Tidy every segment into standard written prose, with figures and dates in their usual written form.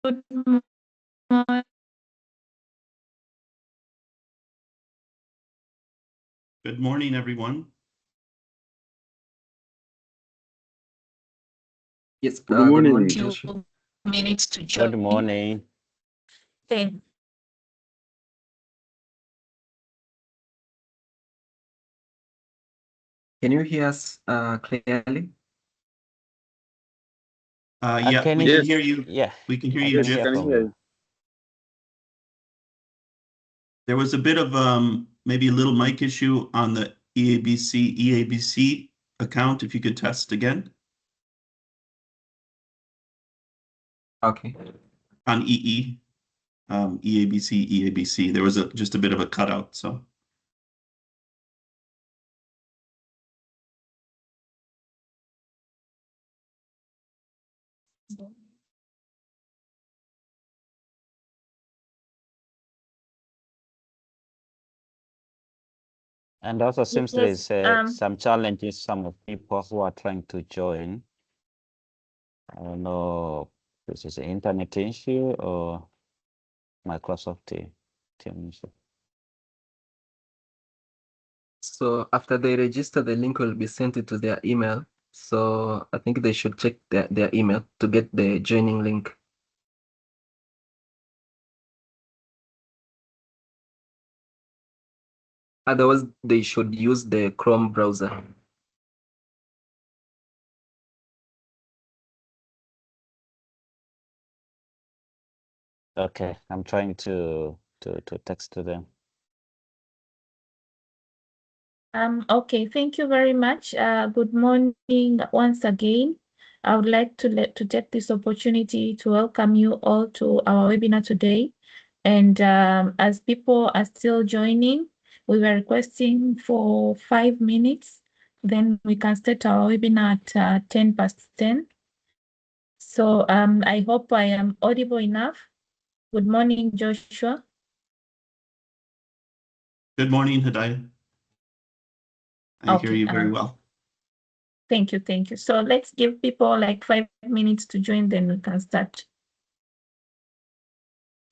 Good morning. Good morning, everyone. Yes, Good morning. morning, Few Joshua. minutes to join. Good morning. Thank Can you hear us clearly? Yeah, can we you- can hear you. Yeah, We can hear I you, can Jeff. hear Can from hear you. There was a bit of maybe a little mic issue on the EABC account. If you could test again Okay. on EABC. There was just a bit of a cutout. So And also seems there is some challenges, some of people who are trying to join. I don't know if this is an internet issue or Microsoft Team issue. So after they register, the link will be sent to their email. So I think they should check their email to get the joining link. Otherwise, they should use the Chrome browser. Okay, I'm trying to text to them. Okay, thank you very much. Good morning once again. I would like to take this opportunity to welcome you all to our webinar today. And as people are still joining, we were requesting for 5 minutes, then we can start our webinar at 10:10. So I hope I am audible enough. Good morning, Joshua. good morning, Hidayah. I hear you very well. Thank you. So let's give people like 5 minutes to join, then we can start.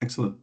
Excellent.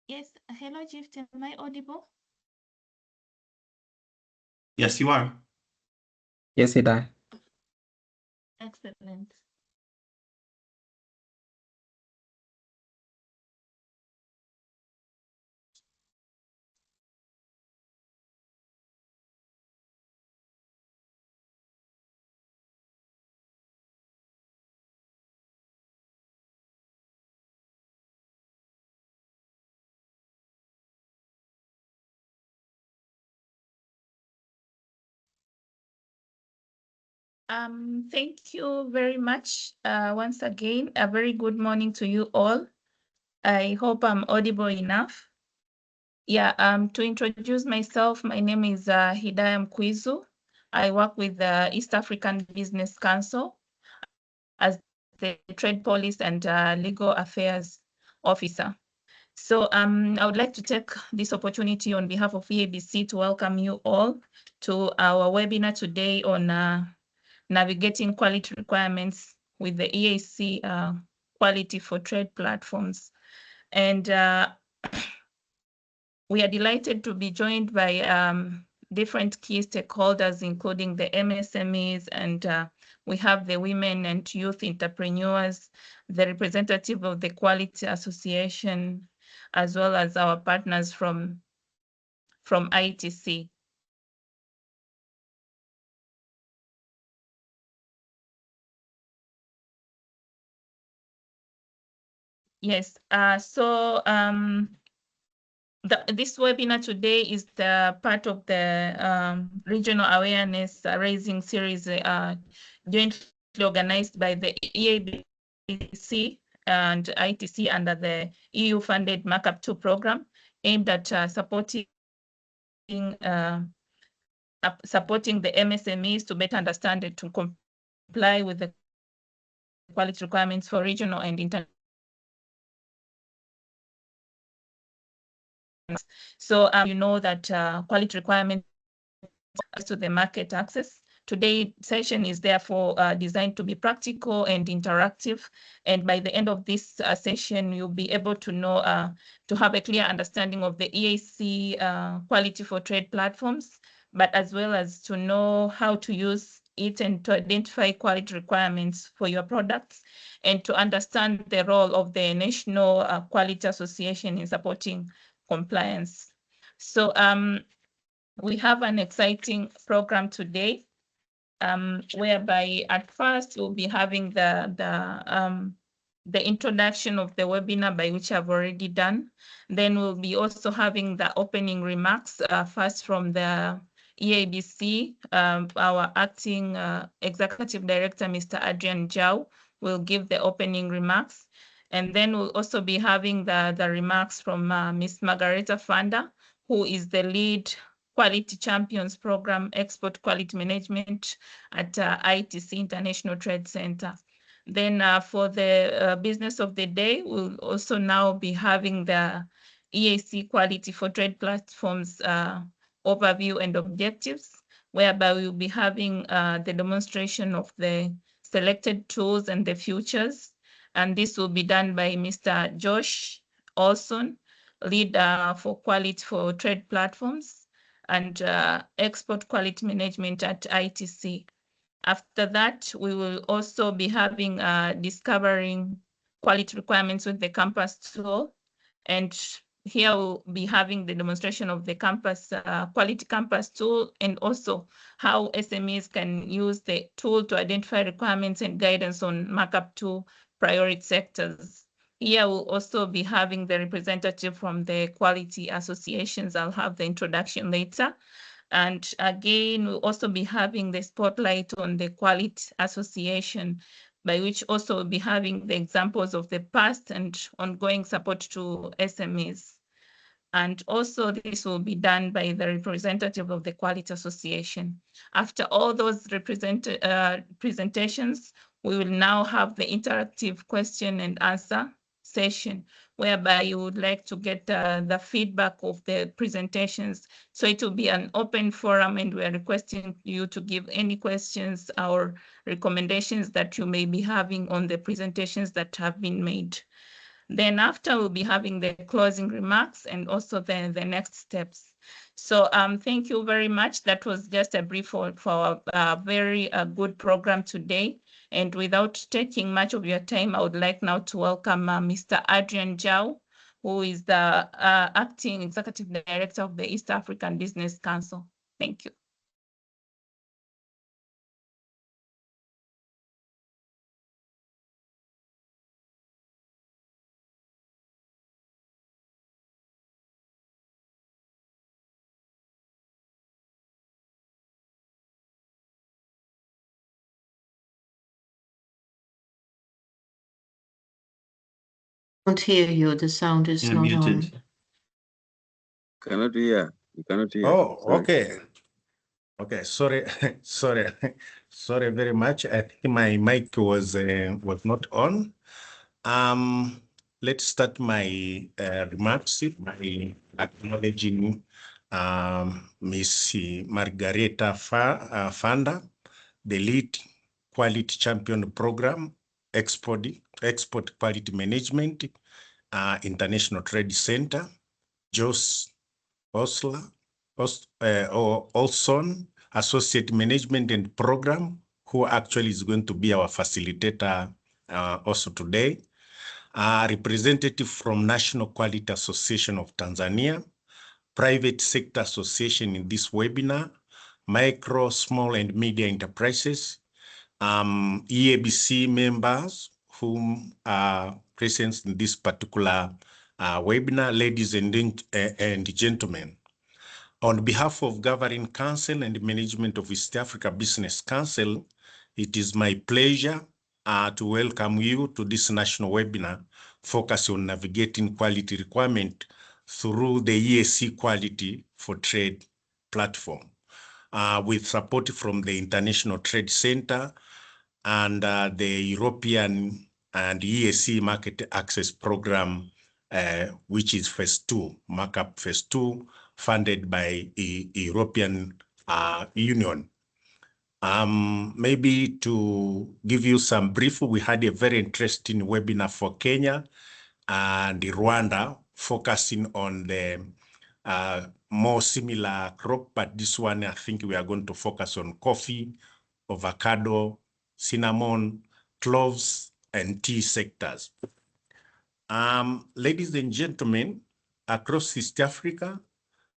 Yes, hello, Gift. Am I audible? Yes, you are. Yes, Hidai. Excellent. Thank you very much. Once again, a very good morning to you all. I hope I'm audible enough. Yeah, to introduce myself, my name is Hidaya Mkwizu. I work with the East African Business Council as the Trade Policy and Legal Affairs Officer. So I would like to take this opportunity on behalf of EABC to welcome you all to our webinar today on navigating quality requirements with the EAC quality for trade platforms. And we are delighted to be joined by different key stakeholders, including the MSMEs, and we have the women and youth entrepreneurs, the representative of the Quality Association, as well as our partners from ITC. Yes, so this webinar today is the part of the regional awareness raising series jointly organized by the EABC and ITC under the EU-funded Markup 2 program aimed at supporting the MSMEs to better understand and to comply with the quality requirements for regional and international. So you know that quality requirements to the market access. Today's session is therefore designed to be practical and interactive. And by the end of this session, you'll be able to know, to have a clear understanding of the EAC quality for trade platforms, but as well as to know how to use it and to identify quality requirements for your products and to understand the role of the National Quality Association in supporting compliance. So we have an exciting program today, whereby at first we'll be having the introduction of the webinar, by which I've already done. Then we'll be also having the opening remarks, first from the EABC, our acting executive director, Mr. Adrian Jau, will give the opening remarks. And then we'll also be having the remarks from Ms. Margareta Fanda, who is the lead Quality Champions Program, Export Quality Management at ITC International Trade Center. Then for the business of the day, we'll also now be having the EAC Quality for Trade Platforms overview and objectives, whereby we'll be having the demonstration of the selected tools and the futures. And this will be done by Mr. Josh Olson, lead for quality for trade platforms and export quality management at ITC. After that, we will also be having discovering quality requirements with the Campus tool. And here we'll be having the demonstration of the Campus Quality Campus tool, and also how SMEs can use the tool to identify requirements and guidance on markup to priority sectors. Here we'll also be having the representative from the quality associations. I'll have the introduction later. And again, we'll also be having the spotlight on the Quality Association, by which also we'll be having the examples of the past and ongoing support to SMEs. And also this will be done by the representative of the Quality Association. After all those presentations, we will now have the interactive question and answer session, whereby you would like to get the feedback of the presentations. So it will be an open forum, and we're requesting you to give any questions or recommendations that you may be having on the presentations that have been made. Then after, we'll be having the closing remarks and also the next steps. So thank you very much. That was just a brief for a very good program today. And without taking much of your time, I would like now to welcome Mr. Adrian Jau, who is the Acting Executive Director of the East African Business Council. Thank you. Can't hear you. The sound is not on. Cannot hear. You cannot hear. Oh, Sorry. okay. Okay, sorry, sorry very much. I think my mic was not on. Let's start my remarks by acknowledging Miss Margareta Fanda, the lead quality champion program, export quality management, International Trade Center, Jos Olson, Associate Management and Program, who actually is going to be our facilitator also today. Representative from National Quality Association of Tanzania, Private Sector Association in this webinar, Micro, Small and Medium Enterprises, EABC members whom are present in this particular webinar, ladies and gentlemen. On behalf of Governing Council and Management of East Africa Business Council, it is my pleasure to welcome you to this national webinar focused on navigating quality requirement through the EAC Quality for Trade platform, with support from the International Trade Center and the European and EAC Market Access Program, which is Phase 2, Markup Phase 2, funded by the European Union. Maybe to give you some brief, we had a very interesting webinar for Kenya and Rwanda, focusing on the more similar crop, but this one, I think we are going to focus on coffee, avocado, cinnamon, cloves, and tea sectors. Ladies and gentlemen, across East Africa,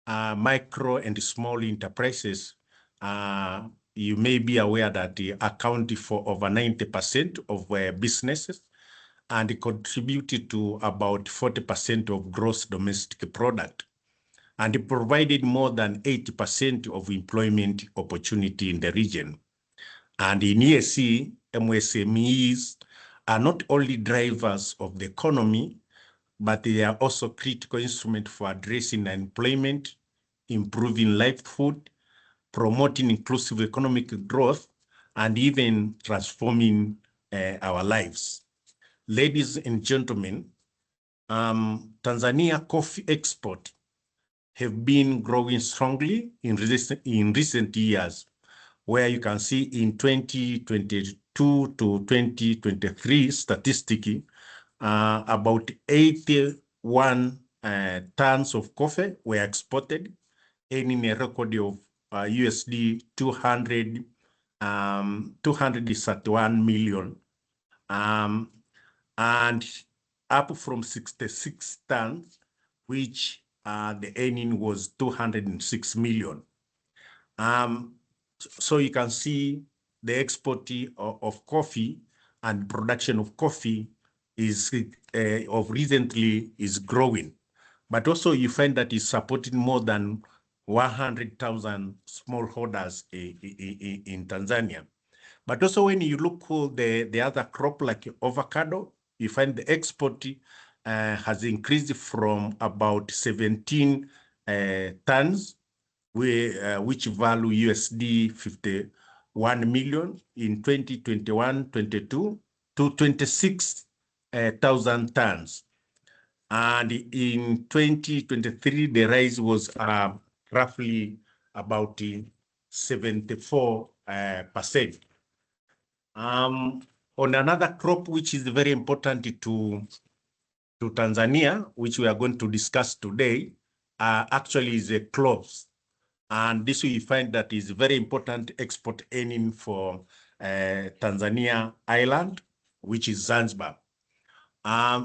micro and small enterprises, you may be aware that they account for over 90% of businesses and contributed to about 40% of gross domestic product, and provided more than 80% of employment opportunity in the region. And in EAC, MSMEs are not only drivers of the economy, but they are also critical instruments for addressing unemployment, improving livelihood, promoting inclusive economic growth, and even transforming our lives. Ladies and gentlemen, Tanzania coffee export have been growing strongly in recent years, where you can see in 2022 to 2023 statistic, about 81 tons of coffee were exported, earning a record of USD 231 million, and up from 66 tons, which the earning was 206 million. So you can see the export of coffee and production of coffee is of recently is growing, but also you find that it's supporting more than 100,000 smallholders in Tanzania. But also when you look at the other crop like avocado, you find the export has increased from about 17 tons, which value USD 51 million in 2021-22 to 26,000 tons. And in 2023, the rise was roughly about 74%. On another crop, which is very important to to Tanzania, which we are going to discuss today, actually is a cloves. And this we find that is very important export earning for Tanzania island, which is Zanzibar.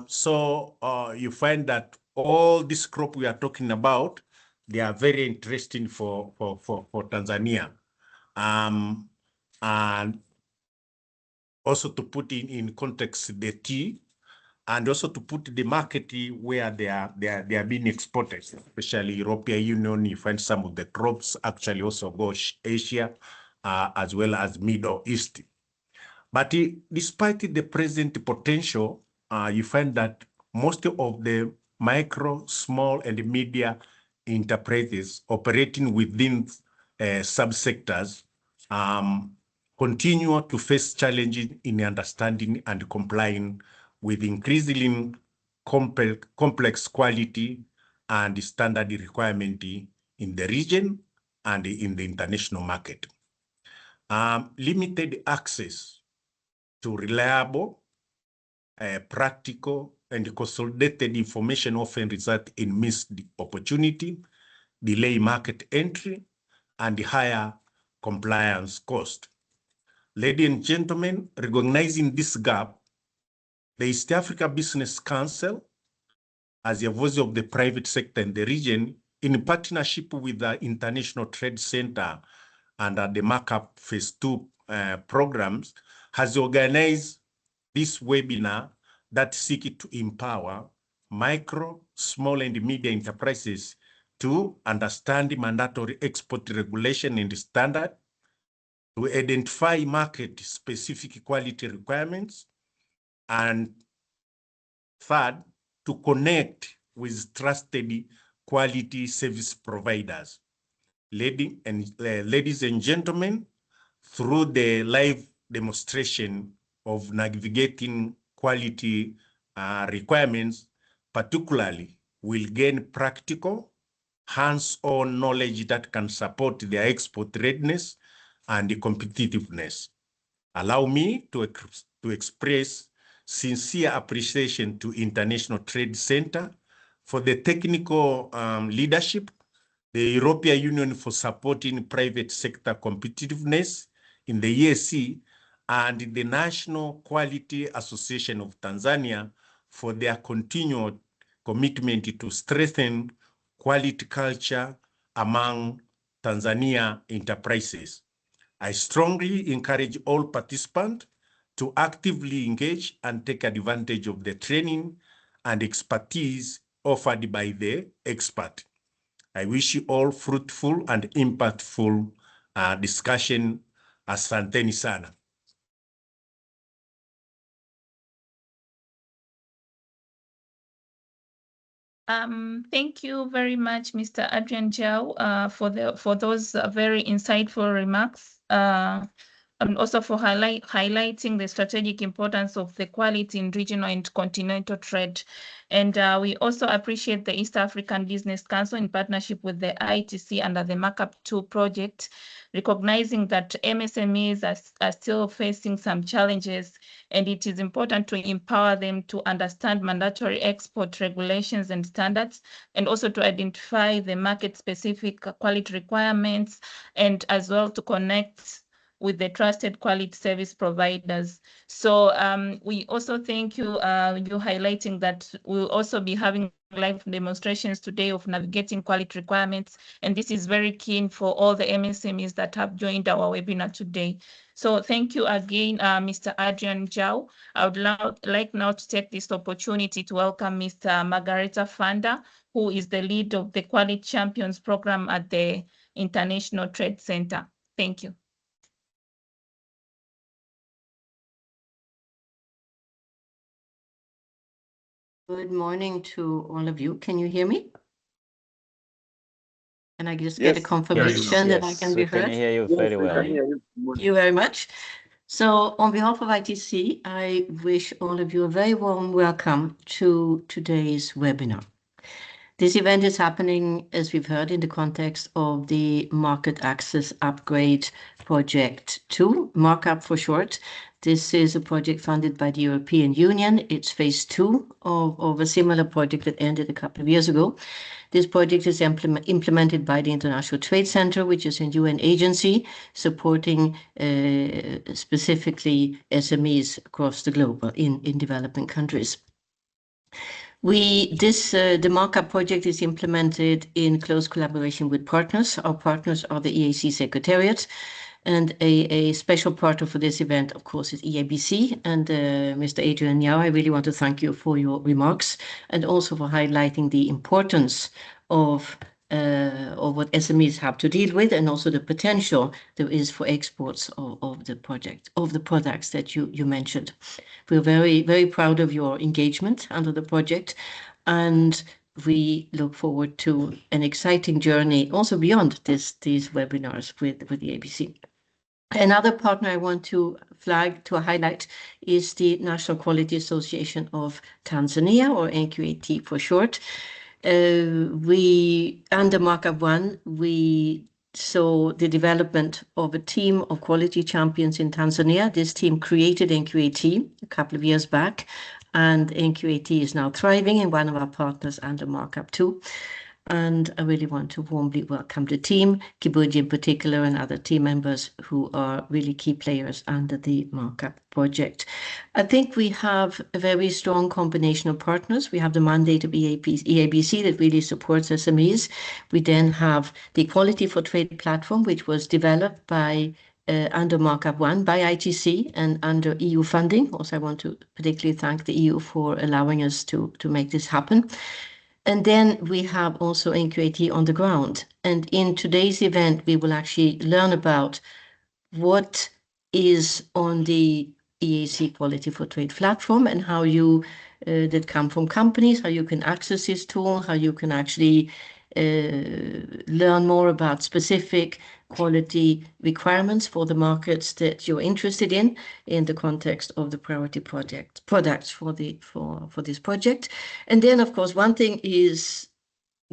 So you find that all this crop we are talking about, they are very interesting for Tanzania. And also to put in context the tea, and also to put the market where they are being exported, especially European Union. You find some of the crops actually also go Asia, as well as Middle East. But despite the present potential, you find that most of the micro, small, and medium enterprises operating within subsectors continue to face challenges in understanding and complying with increasingly complex quality and standard requirement in the region and in the international market. Limited access to reliable, practical, and consolidated information often result in missed opportunity, delay market entry, and higher compliance cost. Ladies and gentlemen, recognizing this gap, the East Africa Business Council, as a voice of the private sector in the region, in partnership with the International Trade Center and the Markup Phase 2 programs, has organized this webinar that seek to empower micro, small, and medium enterprises to understand mandatory export regulation and standard, to identify market-specific quality requirements, and third, to connect with trusted quality service providers. Ladies and gentlemen, through the live demonstration of navigating quality requirements, particularly, will gain practical, hands-on knowledge that can support their export readiness and competitiveness. Allow me to express sincere appreciation to International Trade Center for the technical leadership, the European Union for supporting private sector competitiveness in the EAC, and the National Quality Association of Tanzania for their continued commitment to strengthen quality culture among Tanzania enterprises. I strongly encourage all participants to actively engage and take advantage of the training and expertise offered by the expert. I wish you all fruitful and impactful discussion. Asanteni sana. Thank you very much, Mr. Adrian Jau, for those very insightful remarks, and also for highlighting the strategic importance of the quality in regional and continental trade. And we also appreciate the East African Business Council in partnership with the ITC under the Markup 2 project, recognizing that MSMEs are still facing some challenges, and it is important to empower them to understand mandatory export regulations and standards, and also to identify the market-specific quality requirements, and as well to connect with the trusted quality service providers. So we also thank you, you highlighting that we'll also be having live demonstrations today of navigating quality requirements. And this is very keen for all the MSMEs that have joined our webinar today. So thank you again, Mr. Adrian Jau. I would like now to take this opportunity to welcome Mr. Margareta Fanda, who is the lead of the Quality Champions program at the International Trade Center. Thank you. Good morning to all of you. Can you hear me? Can I just get a confirmation that I can be heard? We can hear you very well. Thank you very much. So on behalf of ITC, I wish all of you a very warm welcome to today's webinar. This event is happening, as we've heard, in the context of the Market Access Upgrade Project 2, MARCUP for short. This is a project funded by the European Union. It's phase 2 of a similar project that ended a couple of years ago. This project is implemented by the International Trade Center, which is a UN agency supporting specifically SMEs across the globe in developing countries. The MARCUP project is implemented in close collaboration with partners. Our partners are the EAC Secretariat, and a special partner for this event, of course, is EABC. And Mr. Adrian Yao, I really want to thank you for your remarks and also for highlighting the importance of what SMEs have to deal with, and also the potential there is for exports of the products that you mentioned. We're very, very proud of your engagement under the project, and we look forward to an exciting journey also beyond these webinars with the ABC. Another partner I want to highlight is the National Quality Association of Tanzania, or NQAT for short. Under MARCUP 1, we saw the development of a team of quality champions in Tanzania. This team created NQAT a couple of years back, and NQAT is now thriving in one of our partners under MARCUP 2. And I really want to warmly welcome the team, Kibuji in particular, and other team members who are really key players under the MARCUP project. I think we have a very strong combination of partners. We have the mandate of EABC that really supports SMEs. We then have the Equality for Trade platform, which was developed by under MARCUP 1 by ITC and under EU funding. Also, I want to particularly thank the EU for allowing us to make this happen. And then we have also NQAT on the ground. And in today's event, we will actually learn about what is on the EAC Quality for Trade platform and how you, that come from companies, how you can access this tool, how you can actually learn more about specific quality requirements for the markets that you're interested in the context of the priority products for this project. And then, of course, one thing is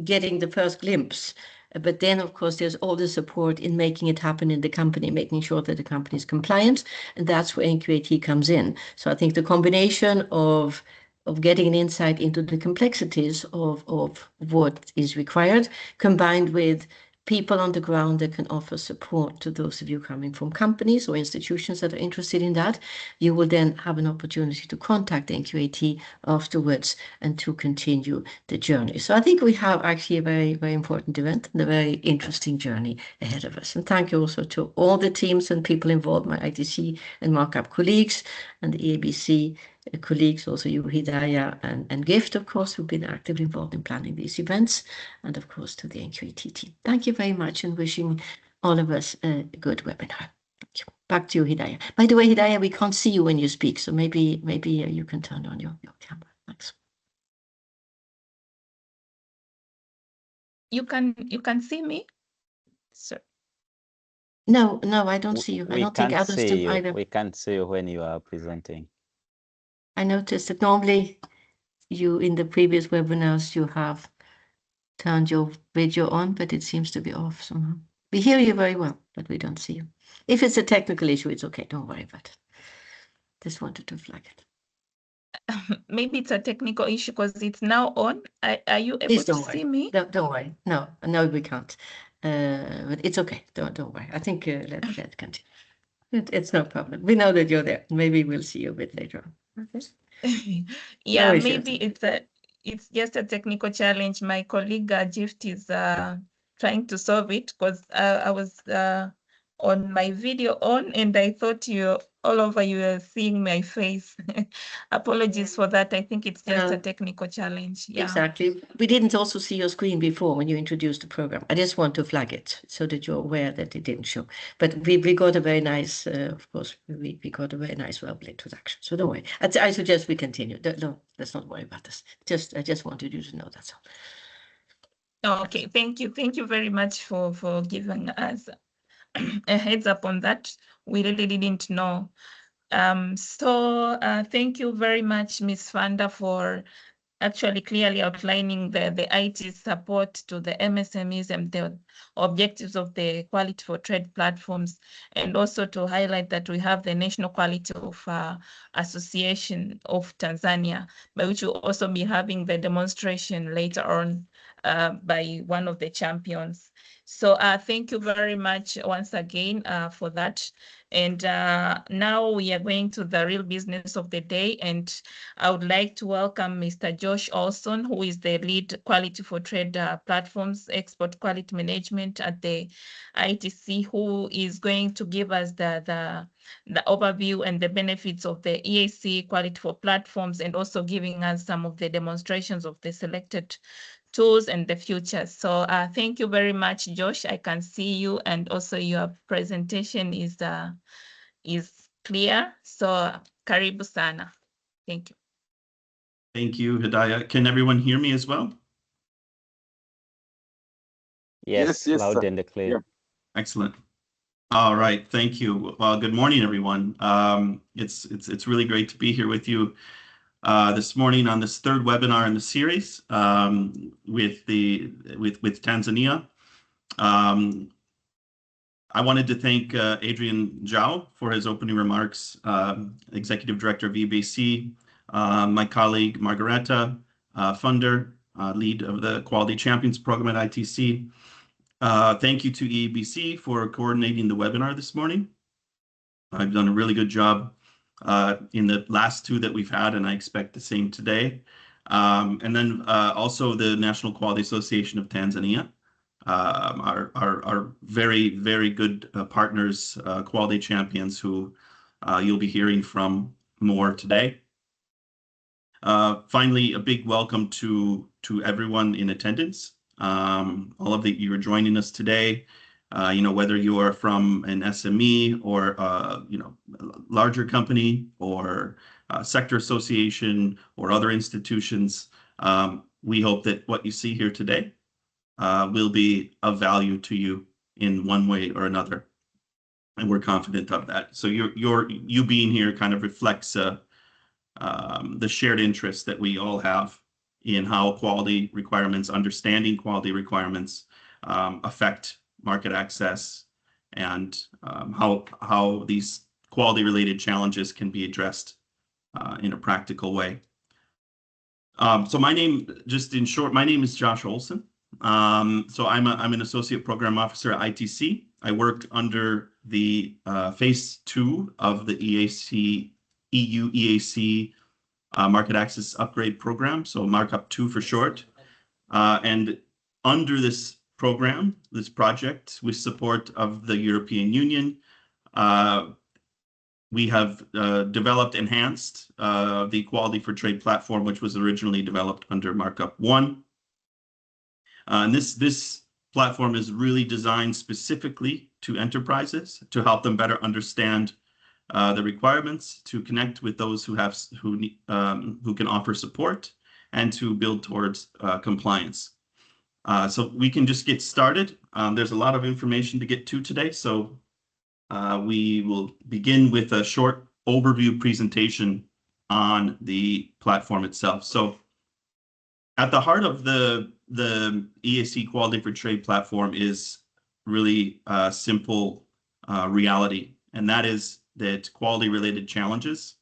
getting the first glimpse, but then, of course, there's all the support in making it happen in the company, making sure that the company is compliant, and that's where NQAT comes in. So I think the combination of getting an insight into the complexities of what is required, combined with people on the ground that can offer support to those of you coming from companies or institutions that are interested in that, you will then have an opportunity to contact NQAT afterwards and to continue the journey. So I think we have actually a very, very important event and a very interesting journey ahead of us. And thank you also to all the teams and people involved, my ITC and MARCUP colleagues and the EABC colleagues, also you, Hidayah and Gift, of course, who've been actively involved in planning these events, and of course to the NQAT team. Thank you very much, and wishing all of us a good webinar. Thank you. Back to you, Hidayah. By the way, Hidayah, we can't see you when you speak, so maybe you can turn on your camera. Thanks. You can see me, sir? No, I don't see you. I don't think others do either. We can't see you when you are presenting. I noticed that normally you, in the previous webinars, you have turned your video on, but it seems to be off somehow. We hear you very well, but we don't see you. If it's a technical issue, it's okay. Don't worry about it. Just wanted to flag it. Maybe it's a technical issue because it's now on. Are you able to see me? Don't worry. No, we can't. But it's okay. Don't worry. I think let's continue. It's no problem. We know that you're there. Maybe we'll see you a bit later on. Okay. Yeah, no, maybe it's just a technical challenge. My colleague Gift is trying to solve it because I was on my video on and I thought you were seeing my face. Apologies for that. I think it's just a technical challenge. Yeah. Exactly. We didn't also see your screen before when you introduced the program. I just want to flag it so that you're aware that it didn't show. But we got a very nice, of course, we got a very nice verbal introduction. So don't worry. I suggest we continue. No, let's not worry about this. I just wanted you to know that's all. Okay, thank you. Thank you very much for giving us a heads up on that. We really didn't know. So thank you very much, Ms. Fanda, for actually clearly outlining the IT support to the MSMEs and the objectives of the Quality for Trade platforms, and also to highlight that we have the National Quality of Association of Tanzania, by which we'll also be having the demonstration later on by one of the champions. So thank you very much once again for that. And now we are going to the real business of the day, and I would like to welcome Mr. Josh Olson, who is the lead Quality for Trade platforms export quality management at the ITC, who is going to give us the overview and the benefits of the EAC Quality for platforms, and also giving us some of the demonstrations of the selected tools and the future. So thank you very much, Josh. I can see you, and also your presentation is clear. So karibu sana. Thank you. Thank you, Hidayah. Can everyone hear me as well? Yes, loud and clear. Yeah. Excellent. All right, thank you. Well, good morning, everyone. It's really great to be here with you this morning on this third webinar in the series with Tanzania. I wanted to thank Adrian Zhao for his opening remarks, Executive Director of EAC, my colleague Margareta Funder, lead of the Quality Champions Program at ITC. Thank you to EABC for coordinating the webinar this morning. I've done a really good job in the last two that we've had, and I expect the same today. And then also the National Quality Association of Tanzania, our very, very good partners, quality champions who you'll be hearing from more today. Finally, a big welcome to everyone in attendance. All of you are joining us today. Whether you are from an SME or larger company or sector association or other institutions, we hope that what you see here today will be of value to you in one way or another, and we're confident of that. So you being here kind of reflects the shared interest that we all have in how quality requirements, understanding quality requirements, affect market access, and how these quality-related challenges can be addressed in a practical way. So my name, just in short, my name is Josh Olson. So I'm an associate program officer at ITC. I worked under the phase 2 of the EAC, EU EAC market access upgrade program, so markup 2 for short. And under this program, this project, with support of the European Union, we have developed, enhanced the Quality for Trade platform, which was originally developed under markup 1. And this platform is really designed specifically to enterprises to help them better understand the requirements, to connect with those who can offer support, and to build towards compliance. So we can just get started. There's a lot of information to get to today, so we will begin with a short overview presentation on the platform itself. So at the heart of the EAC Quality for Trade platform is really a simple reality, and that is that quality-related challenges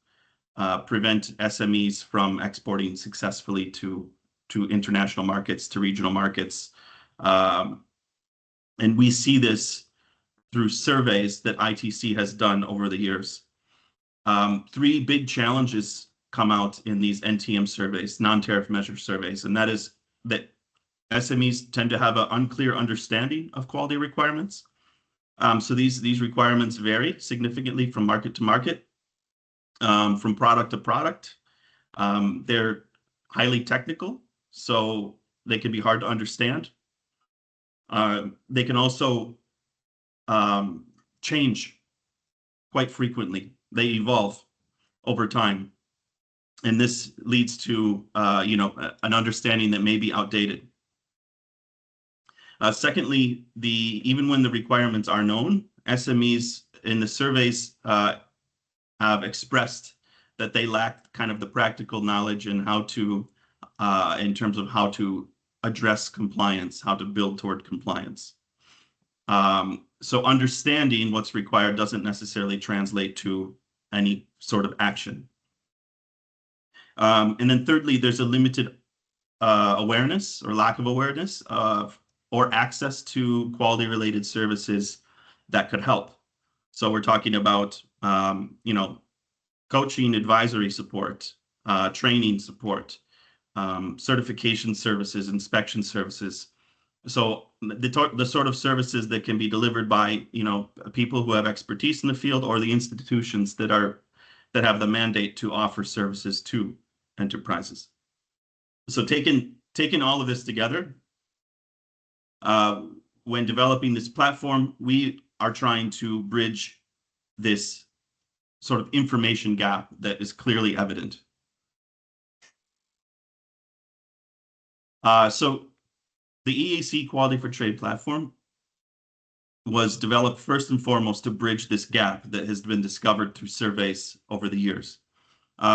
prevent SMEs from exporting successfully to international markets, to regional markets. And we see this through surveys that ITC has done over the years. 3 big challenges come out in these NTM surveys, non-tariff measure surveys, and that is that SMEs tend to have an unclear understanding of quality requirements. So these requirements vary significantly from market to market, from product to product. They're highly technical, so they can be hard to understand. They can also change quite frequently. They evolve over time, and this leads to an understanding that may be outdated. Secondly, even when the requirements are known, SMEs in the surveys have expressed that they lack kind of the practical knowledge and how to in terms of how to address compliance, how to build toward compliance. So understanding what's required doesn't necessarily translate to any sort of action. And then thirdly, there's a limited awareness or lack of awareness of or access to quality-related services that could help. So we're talking about, coaching, advisory support, training support, certification services, inspection services. So the sort of services that can be delivered by, people who have expertise in the field or the institutions that have the mandate to offer services to enterprises. So taking all of this together, when developing this platform, we are trying to bridge this sort of information gap that is clearly evident. So the EAC Quality for Trade platform was developed first and foremost to bridge this gap that has been discovered through surveys over the years,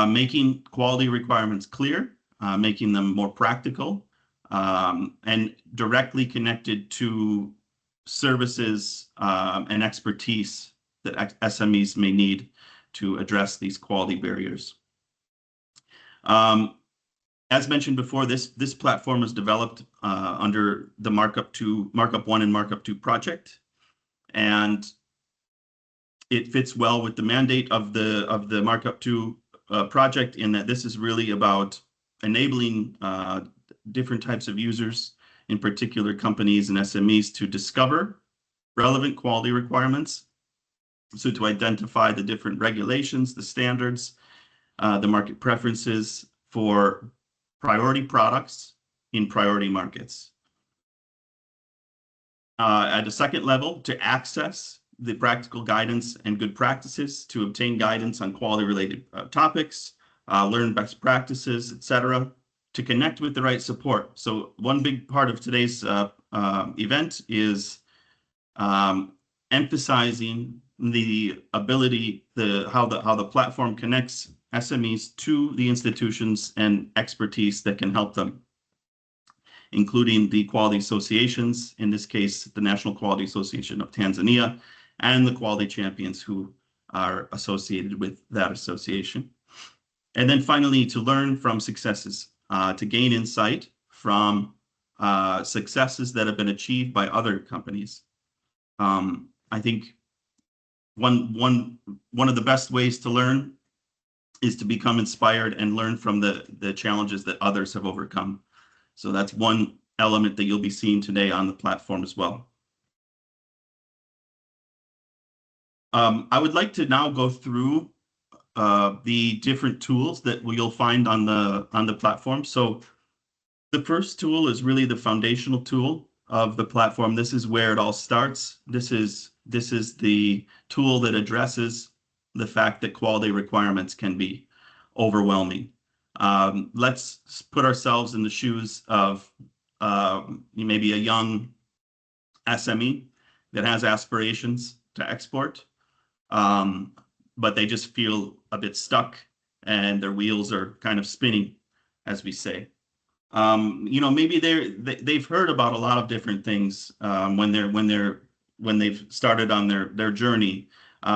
making quality requirements clear, making them more practical, and directly connected to services and expertise that SMEs may need to address these quality barriers. As mentioned before, this platform was developed under the Markup 1 and Markup 2 project, and it fits well with the mandate of the Markup 2 project in that this is really about enabling different types of users, in particular companies and SMEs, to discover relevant quality requirements. So to identify the different regulations, the standards, the market preferences for priority products in priority markets. At a second level, to access the practical guidance and good practices, to obtain guidance on quality-related topics, learn best practices, etc., to connect with the right support. So one big part of today's event is emphasizing the ability, how the platform connects SMEs to the institutions and expertise that can help them, including the quality associations, in this case, the National Quality Association of Tanzania, and the quality champions who are associated with that association. And then finally, to learn from successes, to gain insight from successes that have been achieved by other companies. I think one of the best ways to learn is to become inspired and learn from the challenges that others have overcome. So that's one element that you'll be seeing today on the platform as well. I would like to now go through the different tools that you'll find on the platform. So the first tool is really the foundational tool of the platform. This is where it all starts. This is the tool that addresses the fact that quality requirements can be overwhelming. Let's put ourselves in the shoes of maybe a young SME that has aspirations to export, but they just feel a bit stuck and their wheels are kind of spinning, as we say. Maybe they've heard about a lot of different things when they've started on their journey.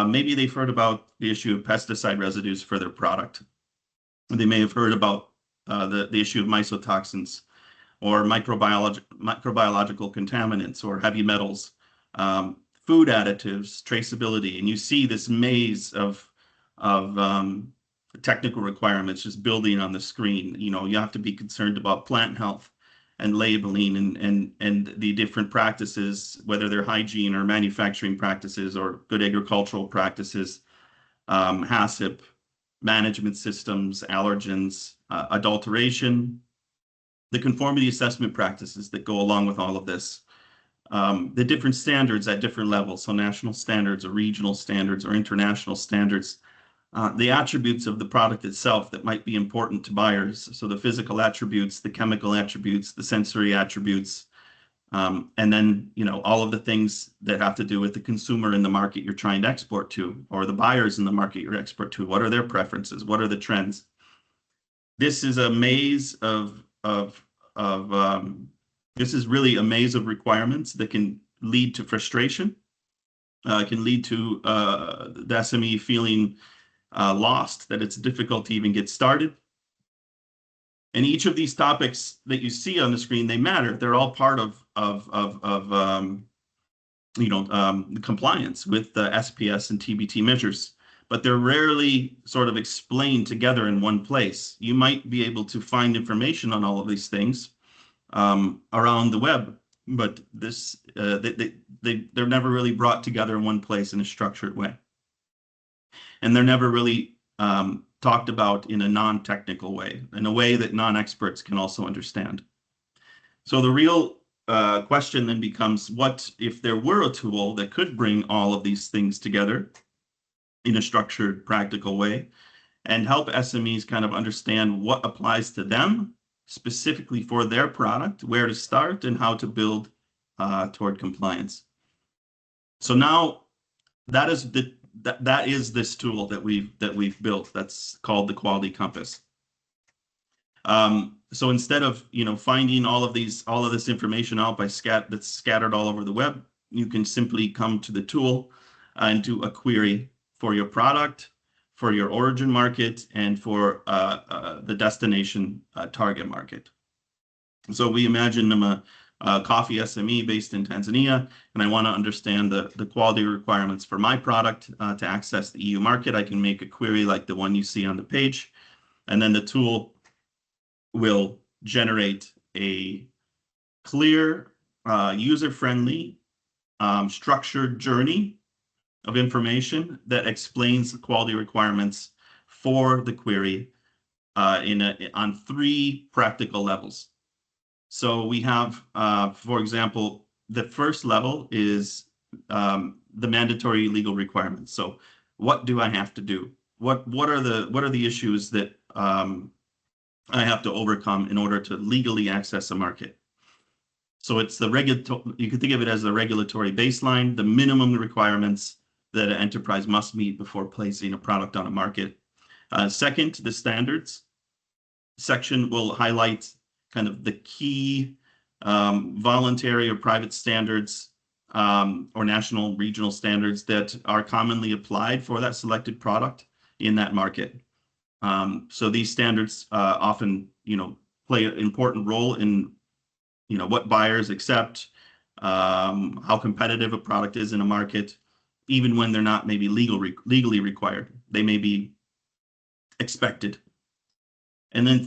Maybe they've heard about the issue of pesticide residues for their product. They may have heard about the issue of mycotoxins or microbiological contaminants or heavy metals, food additives, traceability, and you see this maze of technical requirements just building on the screen. You have to be concerned about plant health and labeling and the different practices, whether they're hygiene or manufacturing practices or good agricultural practices, HACCP, management systems, allergens, adulteration, the conformity assessment practices that go along with all of this, the different standards at different levels, so national standards or regional standards or international standards, the attributes of the product itself that might be important to buyers, so the physical attributes, the chemical attributes, the sensory attributes, and then all of the things that have to do with the consumer in the market you're trying to export to, or the buyers in the market you're export to. What are their preferences? What are the trends? This is a maze of this is really a maze of requirements that can lead to frustration, can lead to the SME feeling lost, that it's difficult to even get started. And each of these topics that you see on the screen, they matter. They're all part of compliance with the SPS and TBT measures, but they're rarely sort of explained together in one place. You might be able to find information on all of these things around the web, but this they're never really brought together in one place in a structured way. And they're never really talked about in a non-technical way, in a way that non-experts can also understand. So the real question then becomes, what if there were a tool that could bring all of these things together in a structured, practical way and help SMEs kind of understand what applies to them specifically for their product, where to start, and how to build toward compliance. So now that is this tool that we've built. That's called the Quality Compass. So instead of finding all of this information out that's scattered all over the web, you can simply come to the tool and do a query for your product, for your origin market, and for the destination target market. So we imagine I'm a coffee SME based in Tanzania, and I want to understand the quality requirements for my product to access the EU market. I can make a query like the one you see on the page, and then the tool will generate a clear, user-friendly, structured journey of information that explains the quality requirements for the query on 3 practical levels. So we have, for example, the first level is the mandatory legal requirements. So what do I have to do? What are the issues that I have to overcome in order to legally access a market? So it's the you can think of it as the regulatory baseline, the minimum requirements that an enterprise must meet before placing a product on a market. Second, the standards section will highlight kind of the key voluntary or private standards or national regional standards that are commonly applied for that selected product in that market. So these standards often, play an important role in, what buyers accept, how competitive a product is in a market, even when they're not maybe legally required. They may be expected. And then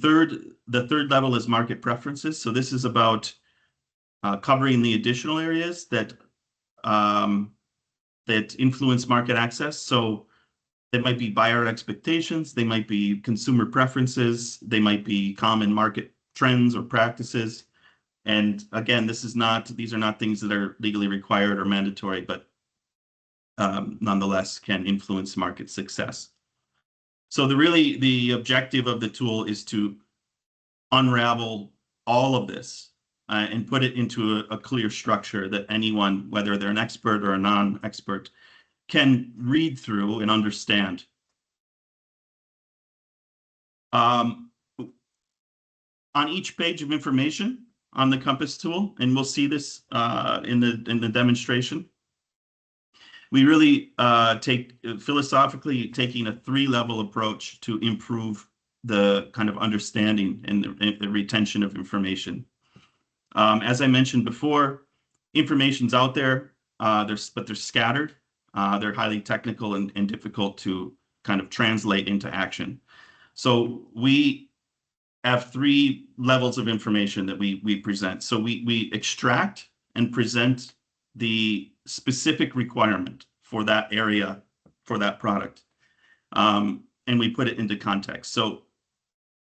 the third level is market preferences. So this is about covering the additional areas that influence market access. So they might be buyer expectations, they might be consumer preferences, they might be common market trends or practices. And again, these are not things that are legally required or mandatory, but nonetheless can influence market success. So the objective of the tool is to unravel all of this and put it into a clear structure that anyone, whether they're an expert or a non-expert, can read through and understand. On each page of information on the Compass tool, and we'll see this in the demonstration, we really philosophically taking a 3-level approach to improve the kind of understanding and the retention of information. As I mentioned before, information's out there, but they're scattered. They're highly technical and difficult to kind of translate into action. So we have 3 levels of information that we present. So we extract and present the specific requirement for that area, for that product, and we put it into context. So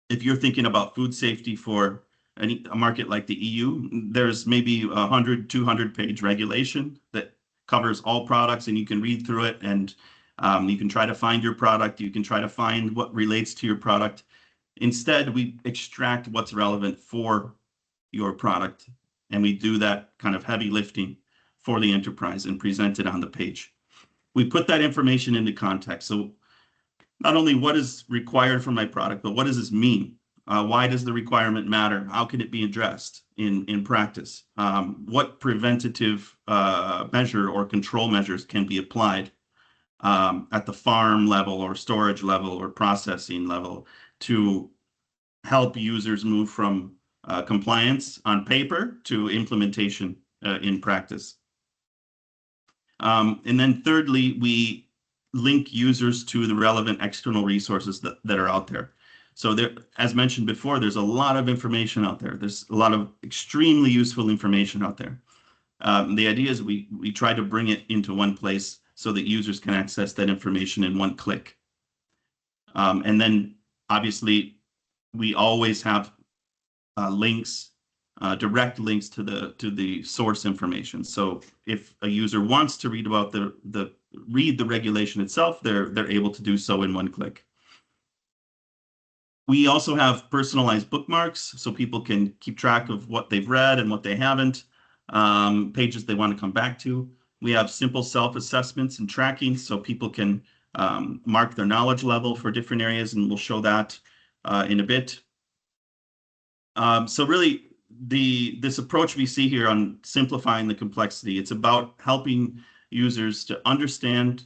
if you're thinking about food safety for a market like the EU, there's maybe 100, 200-page regulation that covers all products, and you can read through it, and you can try to find your product. You can try to find what relates to your product. Instead, we extract what's relevant for your product, and we do that kind of heavy lifting for the enterprise and present it on the page. We put that information into context. So not only what is required for my product, but what does this mean? Why does the requirement matter? How can it be addressed in practice? What preventative measure or control measures can be applied at the farm level or storage level or processing level to help users move from compliance on paper to implementation in practice? And then thirdly, we link users to the relevant external resources that are out there. So there, as mentioned before, there's a lot of information out there. There's a lot of extremely useful information out there. The idea is we try to bring it into one place so that users can access that information in one click. And then obviously we always have links, direct links to the source information. So if a user wants to read about the regulation itself, they're able to do so in one click. We also have personalized bookmarks, so people can keep track of what they've read and what they haven't, pages they want to come back to. We have simple self-assessments and tracking, so people can mark their knowledge level for different areas, and we'll show that in a bit. So really, this approach we see here on simplifying the complexity, it's about helping users to understand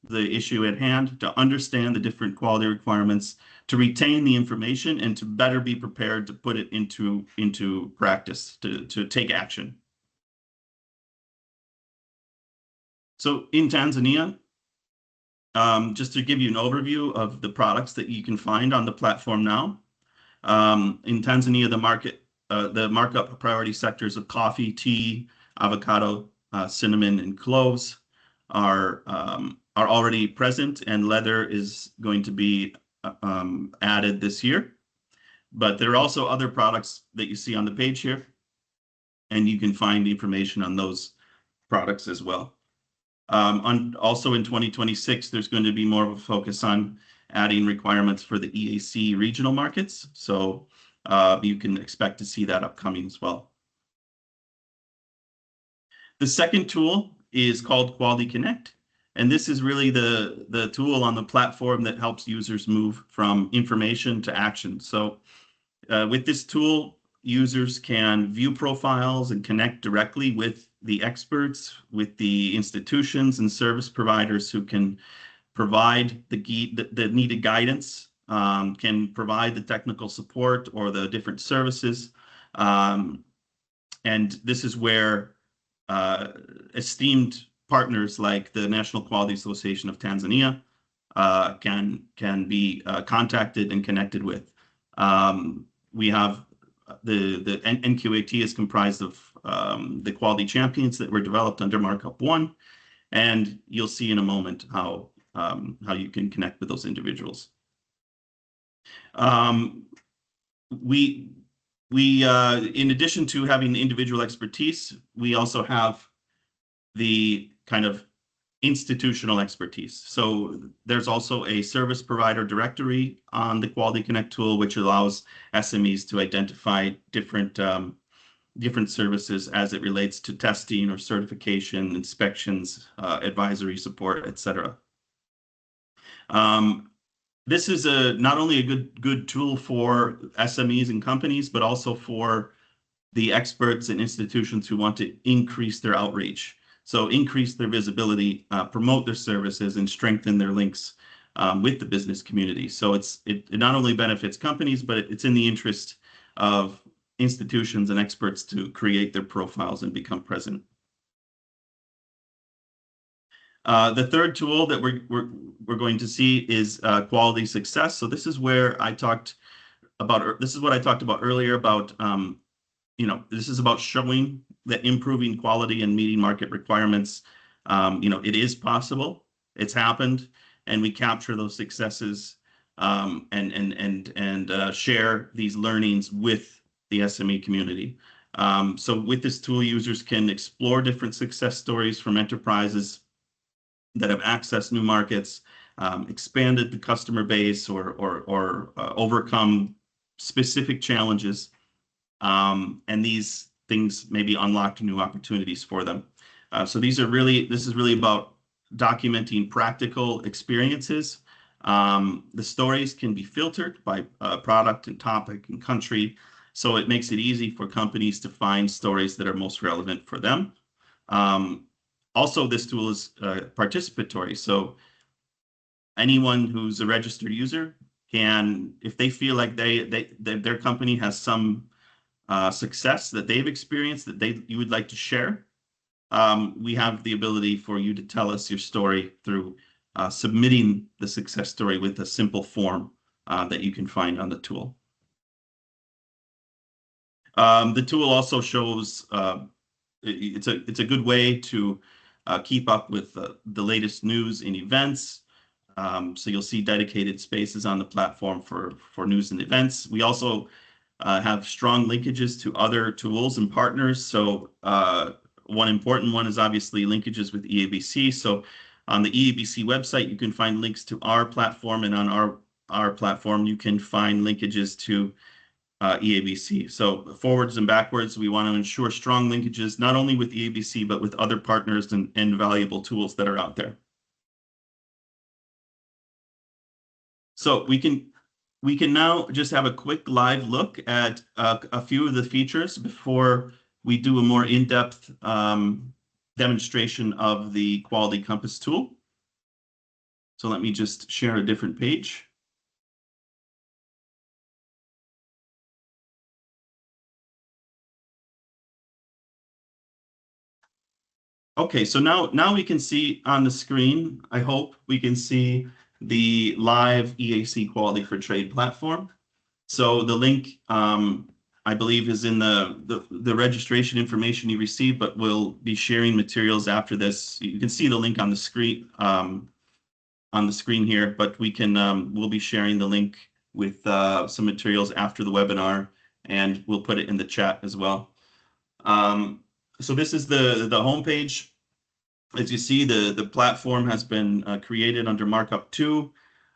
the issue at hand, to understand the different quality requirements, to retain the information, and to better be prepared to put it into practice, to take action. So in Tanzania, just to give you an overview of the products that you can find on the platform now. In Tanzania, the markup priority sectors of coffee, tea, avocado, cinnamon, and cloves are already present, and leather is going to be added this year. But there are also other products that you see on the page here, and you can find information on those products as well. Also in 2026, there's going to be more of a focus on adding requirements for the EAC regional markets. So you can expect to see that upcoming as well. The second tool is called Quality Connect. And this is really the tool on the platform that helps users move from information to action. So with this tool, users can view profiles and connect directly with the experts, with the institutions and service providers who can provide the needed guidance, can provide the technical support or the different services. And this is where esteemed partners like the National Quality Association of Tanzania can be contacted and connected with. We have the NQAT is comprised of the quality champions that were developed under Markup 1, and you'll see in a moment how you can connect with those individuals. We in addition to having the individual expertise, we also have the kind of institutional expertise. So there's also a service provider directory on the Quality Connect tool, which allows SMEs to identify different services as it relates to testing or certification, inspections, advisory support, etc. This is not only a good tool for SMEs and companies, but also for the experts and institutions who want to increase their outreach. So increase their visibility, promote their services, and strengthen their links with the business community. So it not only benefits companies, but it's in the interest of institutions and experts to create their profiles and become present. The third tool that we're going to see is quality success. So this is where I talked about. This is what I talked about earlier about. This is about showing that improving quality and meeting market requirements. It is possible. It's happened, and we capture those successes and share these learnings with the SME community. So with this tool, users can explore different success stories from enterprises that have accessed new markets, expanded the customer base, or overcome specific challenges. And these things maybe unlocked new opportunities for them. So this is really about documenting practical experiences The stories can be filtered by product and topic and country, so it makes it easy for companies to find stories that are most relevant for them. Also, this tool is participatory, so anyone who's a registered user can, if they feel like their company has some success that they've experienced that you would like to share, we have the ability for you to tell us your story through submitting the success story with a simple form that you can find on the tool. The tool also shows it's a good way to keep up with the latest news and events. So you'll see dedicated spaces on the platform for news and events. We also have strong linkages to other tools and partners. So one important one is obviously linkages with EABC. So on the EABC website, you can find links to our platform, and on our platform, you can find linkages to EABC. So forwards and backwards, we want to ensure strong linkages, not only with EABC, but with other partners and valuable tools that are out there. So we can now just have a quick live look at a few of the features before we do a more in-depth demonstration of the Quality Compass tool. So let me just share a different page. Okay, so now we can see on the screen, I hope we can see the live EAC Quality for Trade platform. So the link, I believe, is in the registration information you received, but we'll be sharing materials after this. You can see the link on the screen here, but we'll be sharing the link with some materials after the webinar, and we'll put it in the chat as well. So this is the homepage. As you see, the platform has been created under Markup 2.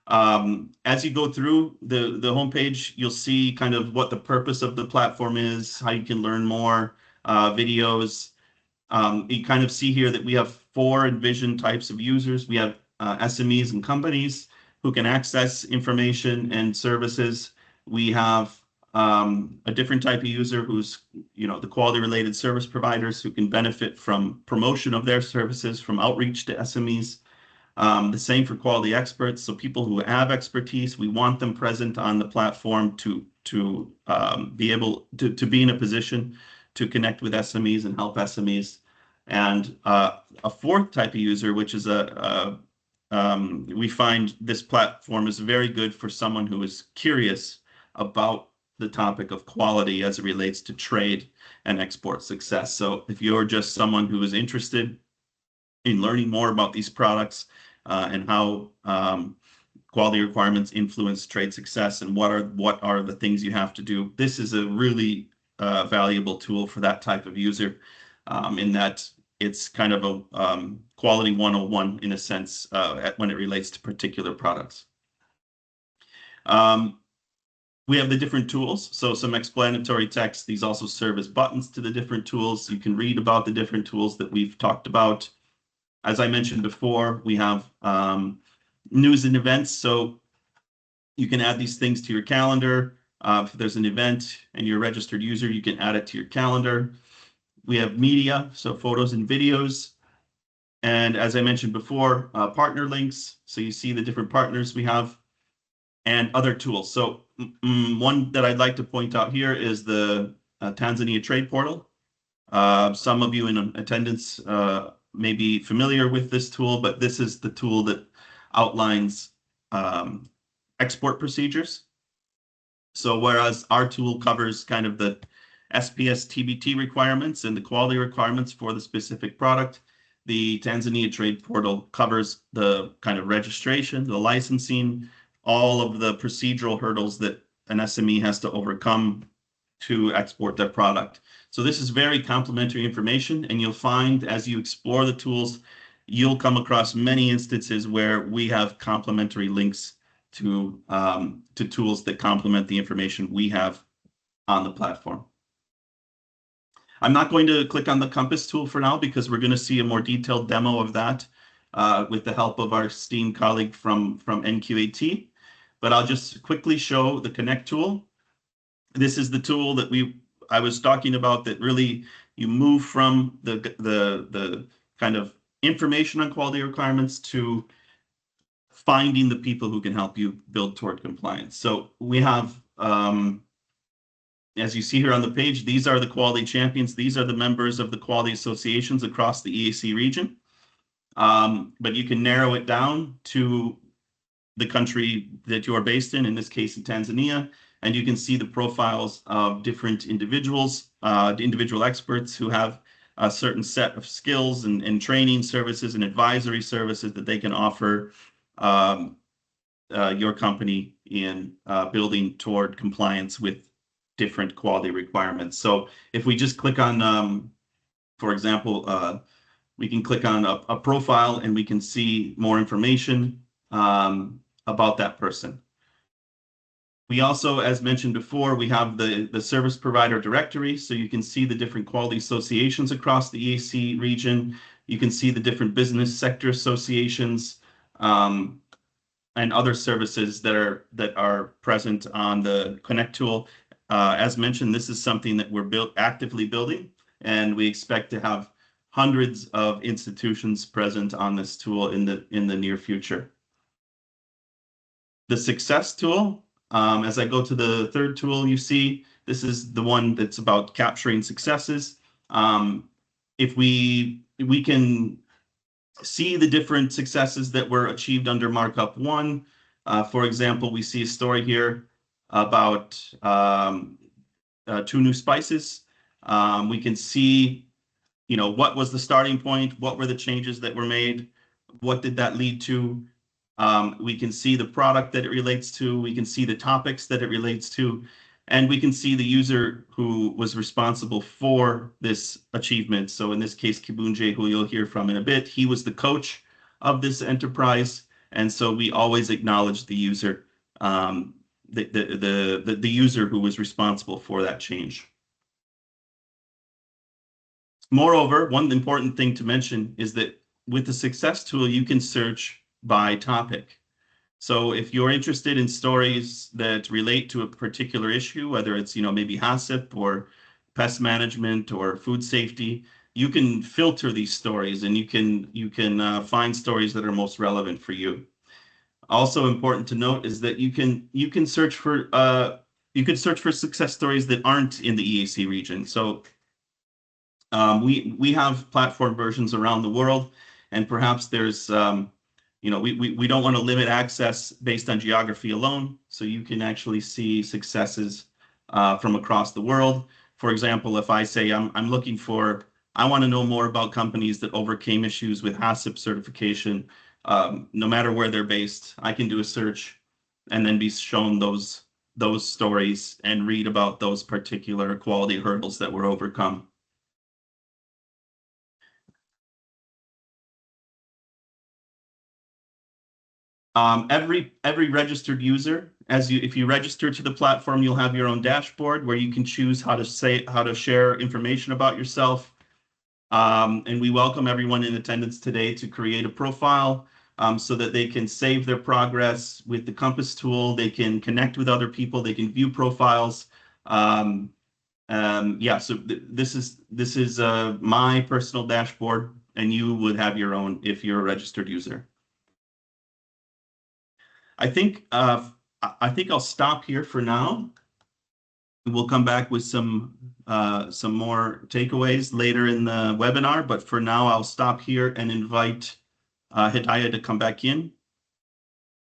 As you go through the homepage, you'll see kind of what the purpose of the platform is, how you can learn more, videos. You kind of see here that we have 4 envisioned types of users. We have SMEs and companies who can access information and services. We have a different type of user who's, the quality related service providers who can benefit from promotion of their services, from outreach to SMEs. The same for quality experts. So people who have expertise, we want them present on the platform to be able to be in a position to connect with SMEs and help SMEs. And a 4th type of user, which is we find this platform is very good for someone who is curious about the topic of quality as it relates to trade and export success. So if you're just someone who is interested in learning more about these products and how quality requirements influence trade success and what are the things you have to do, this is a really valuable tool for that type of user, in that it's kind of a quality 101 in a sense when it relates to particular products. We have the different tools, so some explanatory text. These also serve as buttons to the different tools. You can read about the different tools that we've talked about. As I mentioned before, we have news and events, so you can add these things to your calendar. If there's an event and you're a registered user, you can add it to your calendar. We have media, so photos and videos. And as I mentioned before, partner links, so you see the different partners we have, and other tools. So one that I'd like to point out here is the Tanzania Trade Portal. Some of you in attendance may be familiar with this tool, but this is the tool that outlines export procedures. So whereas our tool covers kind of the SPS TBT requirements and the quality requirements for the specific product, the Tanzania Trade Portal covers the kind of registration, the licensing, all of the procedural hurdles that an SME has to overcome to export their product. So this is very complementary information, and you'll find as you explore the tools, you'll come across many instances where we have complementary links to tools that complement the information we have on the platform. I'm not going to click on the Compass tool for now because we're going to see a more detailed demo of that with the help of our esteemed colleague from NQAT. But I'll just quickly show the Connect tool. This is the tool that I was talking about, that really you move from the kind of information on quality requirements to finding the people who can help you build toward compliance. So we have, as you see here on the page, these are the quality champions. These are the members of the quality associations across the EAC region. But you can narrow it down to the country that you are based in this case in Tanzania, and you can see the profiles of different individuals, individual experts who have a certain set of skills and training services and advisory services that they can offer your company in building toward compliance with different quality requirements. So if we just click on, for example, we can click on a profile and we can see more information about that person. We also, as mentioned before, we have the service provider directory, so you can see the different quality associations across the EAC region. You can see the different business sector associations and other services that are present on the Connect tool. As mentioned, this is something that we're actively building, and we expect to have hundreds of institutions present on this tool in the near future. The success tool, as I go to the third tool, you see this is the one that's about capturing successes. If we can see the different successes that were achieved under Markup 1. For example, we see a story here about 2 new spices. We can see, what was the starting point? What were the changes that were made? What did that lead to? We can see the product that it relates to. We can see the topics that it relates to. And we can see the user who was responsible for this achievement. So in this case, Kibunje, who you'll hear from in a bit, he was the coach of this enterprise. And so we always acknowledge the user, the user who was responsible for that change. Moreover, one important thing to mention is that with the success tool, you can search by topic. So if you're interested in stories that relate to a particular issue, whether it's, maybe HACCP or pest management or food safety, you can filter these stories and you can find stories that are most relevant for you. Also important to note is that you can search for success stories that aren't in the EAC region. So we have platform versions around the world, and perhaps there's we don't want to limit access based on geography alone, so you can actually see successes from across the world. For example, if I say I want to know more about companies that overcame issues with HACCP certification, no matter where they're based, I can do a search and then be shown those stories and read about those particular quality hurdles that were overcome. Every registered user, if you register to the platform, you'll have your own dashboard where you can choose how to share information about yourself. And we welcome everyone in attendance today to create a profile so that they can save their progress with the Compass tool. They can connect with other people. They can view profiles. So this is my personal dashboard, and you would have your own if you're a registered user. I think I'll stop here for now. We'll come back with some more takeaways later in the webinar, but for now I'll stop here and invite Hidayah to come back in,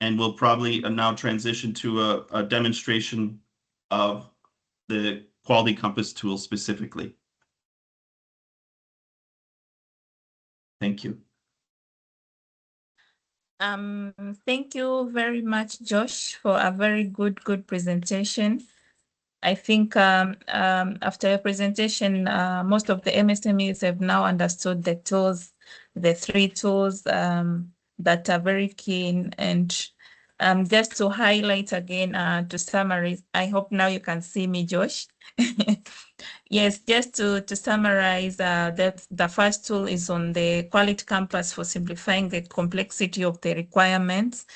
and we'll probably now transition to a demonstration of the Quality Compass tool specifically. Thank you. Thank you very much, Josh, for a very good presentation. I think after your presentation, most of the MSMEs have now understood the tools, the 3 tools that are very keen, and Just to highlight again, to summarize, I hope now you can see me, Josh. Yes, just to summarize, that the first tool is on the Quality Campus for simplifying the complexity of the requirements.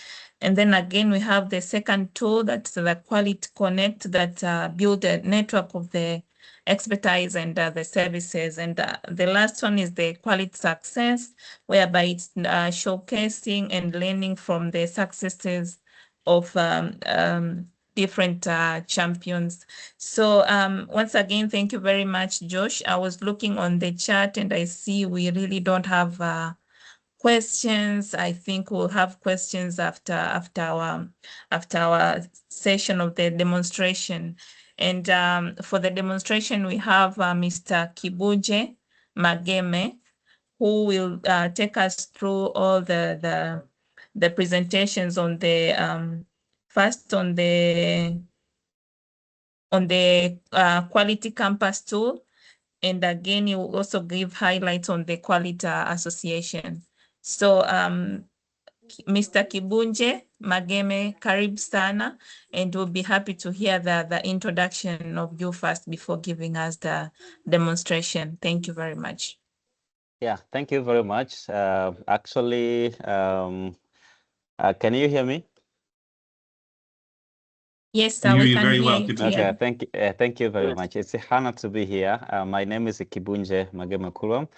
And then again, we have the second tool, that's the Quality Connect, that build a network of the expertise and the services. And the last one is the Quality Success, whereby it's showcasing and learning from the successes of different champions. So once again, thank you very much, Josh. I was looking on the chat and I see we really don't have questions. I think we'll have questions after our session of the demonstration. And for the demonstration, we have Mr. Kibuje Mageme, who will take us through all the presentations on the first on the Quality Campus tool. And again, you will also give highlights on the Quality Association. So Mr. Kibuje Mageme, karibu sana, and we'll be happy to hear the introduction of you first before giving us the demonstration. Thank you very much. Yeah, thank you very much. Actually, can you hear me? Yes, I hear we you can very hear well. you. Okay, thank you very much. It's a honor to be here. My name is Kibunje Mageme Kulom.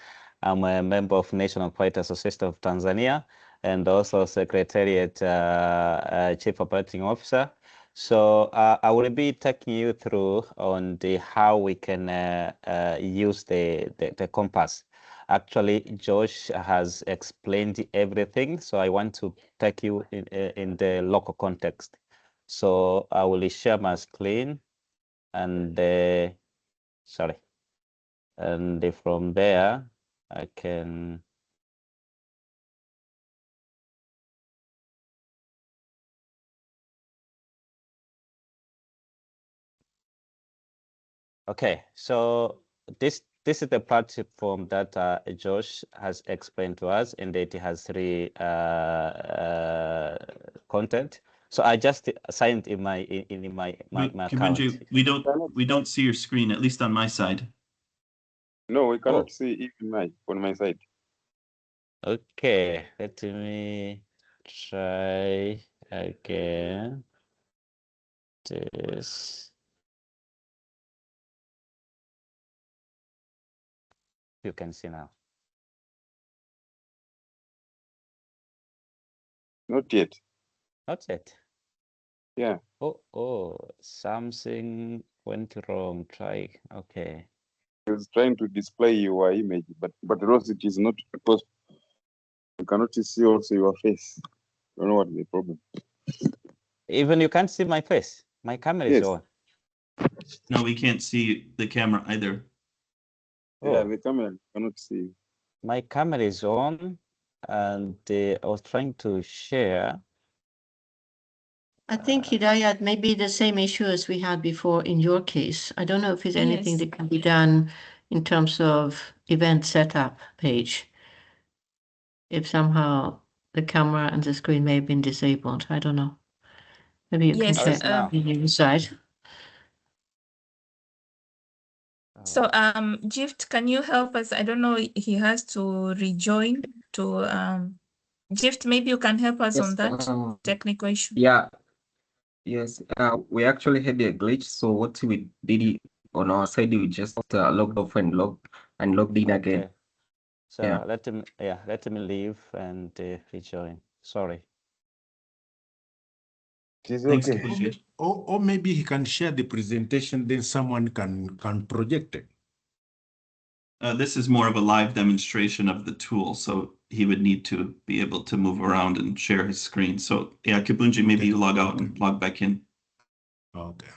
I'm a member of National Quality Association of Tanzania and also Secretariat Chief Operating Officer. So I will be taking you through on how we can use the compass. Actually, Josh has explained everything, so I want to take you in the local context. So I will share my screen and sorry, and from there I can okay. So this is the platform that Josh has explained to us, and it has three content. So I just signed in my account. We don't see your screen, at least on my side. No, we cannot see even on my side. Okay, let me try again. This. You can see now. Not yet. Not yet. Yeah. Oh, something went wrong. Try. Okay. I was trying to display your image, but Rose, it is not possible. You cannot see also your face. I don't know what is the problem. Even you can't see my face. My camera is on. No, we can't see the camera either. Yeah, the camera cannot see. My camera is on, and I was trying to share. I think, Hidayat, maybe the same issue as we had before in your case. I don't know if there's anything that can be done in terms of event setup page. If somehow the camera and the screen may have been disabled. I don't know. Maybe you can check on the side. So Gift, can you help us? I don't know, he has to rejoin to Gift, maybe you can help us on that technical issue. Yeah. Yes, we actually had a glitch. So what we did on our side, we just logged off and logged in again. So yeah. let me leave and rejoin. Sorry. Thanks, or maybe he can share the presentation, then someone can project it. This is more of a live demonstration of the tool, so he would need to be able to move around and share his screen. So yeah, Kibunji, maybe you log out and log back in. Okay.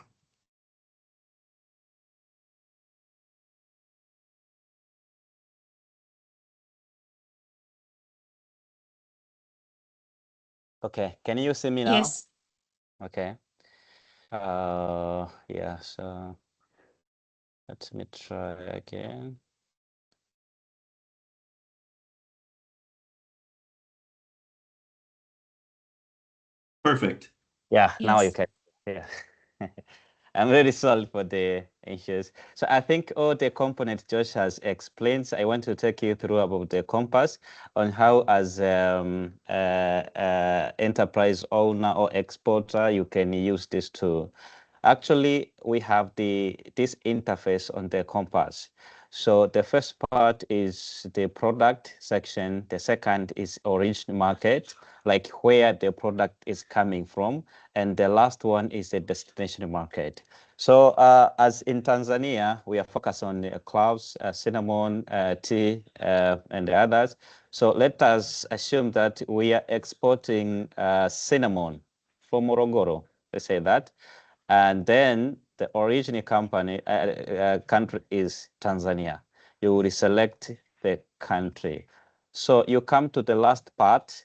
Okay, can you see me now? Yes. Okay. Yeah, so let me try again. Perfect. Yeah, Yes. now you can. Yeah. I'm very sorry for the issues. So I think all the components Josh has explained. I want to take you through about the compass on how, as enterprise owner or exporter, you can use this tool. Actually, we have this interface on the compass. So the first part is the product section. The second is origin market, like where the product is coming from. And the last one is the destination market. So as in Tanzania, we are focused on cloves, cinnamon, tea, and the others. So let us assume that we are exporting cinnamon from Morogoro, let's say that. And then the origin country is Tanzania. You will select the country. So you come to the last part,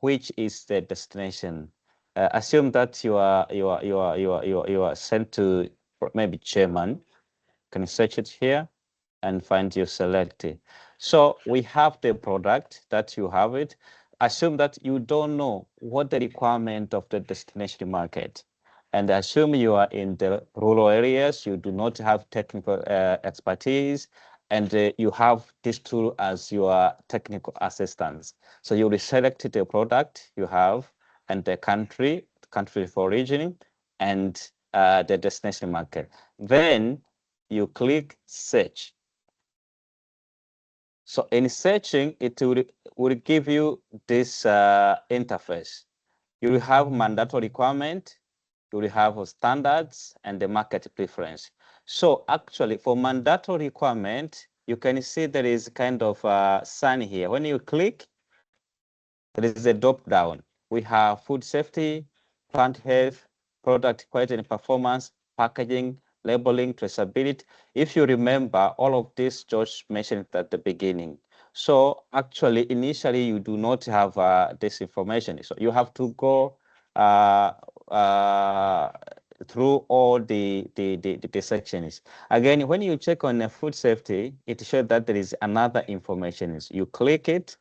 which is the destination. Assume that you are sent to maybe German. Can you search it here and find your select? So we have the product that you have it. Assume that you don't know what the requirement of the destination market. And assume you are in the rural areas, you do not have technical expertise, and you have this tool as your technical assistance. So you will select the product you have and the country for origin, and the destination market. Then you click search. So in searching, it will give you this interface. You will have mandatory requirement, you will have standards, and the market preference. So actually, for mandatory requirement, you can see there is kind of a sign here. When you click, there is a drop down. We have food safety, plant health, product quality and performance, packaging, labeling, traceability. If you remember, all of this George mentioned at the beginning. So actually, initially, you do not have this information. So you have to go through all the sections. Again, when you check on the food safety, it shows that there is another information. You click it,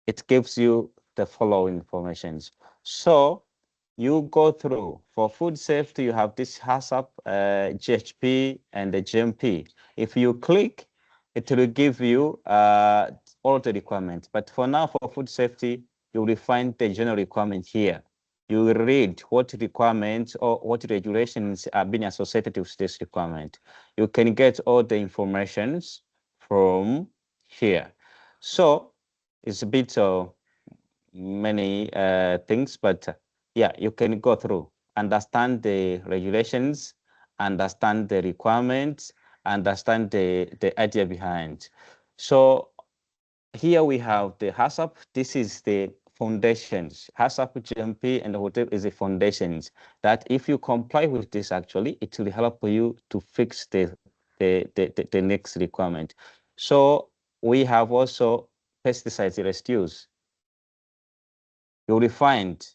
it gives you the following information. So you go through. For food safety, you have this HACCP, GHP, and the GMP. If you click, it will give you all the requirements. But for now, for food safety, you will find the general requirement here. You will read what requirements or what regulations are being associated with this requirement. You can get all the informations from here. So it's a bit of many things, but yeah, you can go through, understand the regulations, understand the requirements, understand the idea behind. So here we have the HACCP. This is the foundations. HACCP, GMP, and the hotel is the foundations that if you comply with this, actually, it will help you to fix the next requirement. So we have also pesticide residues. You will find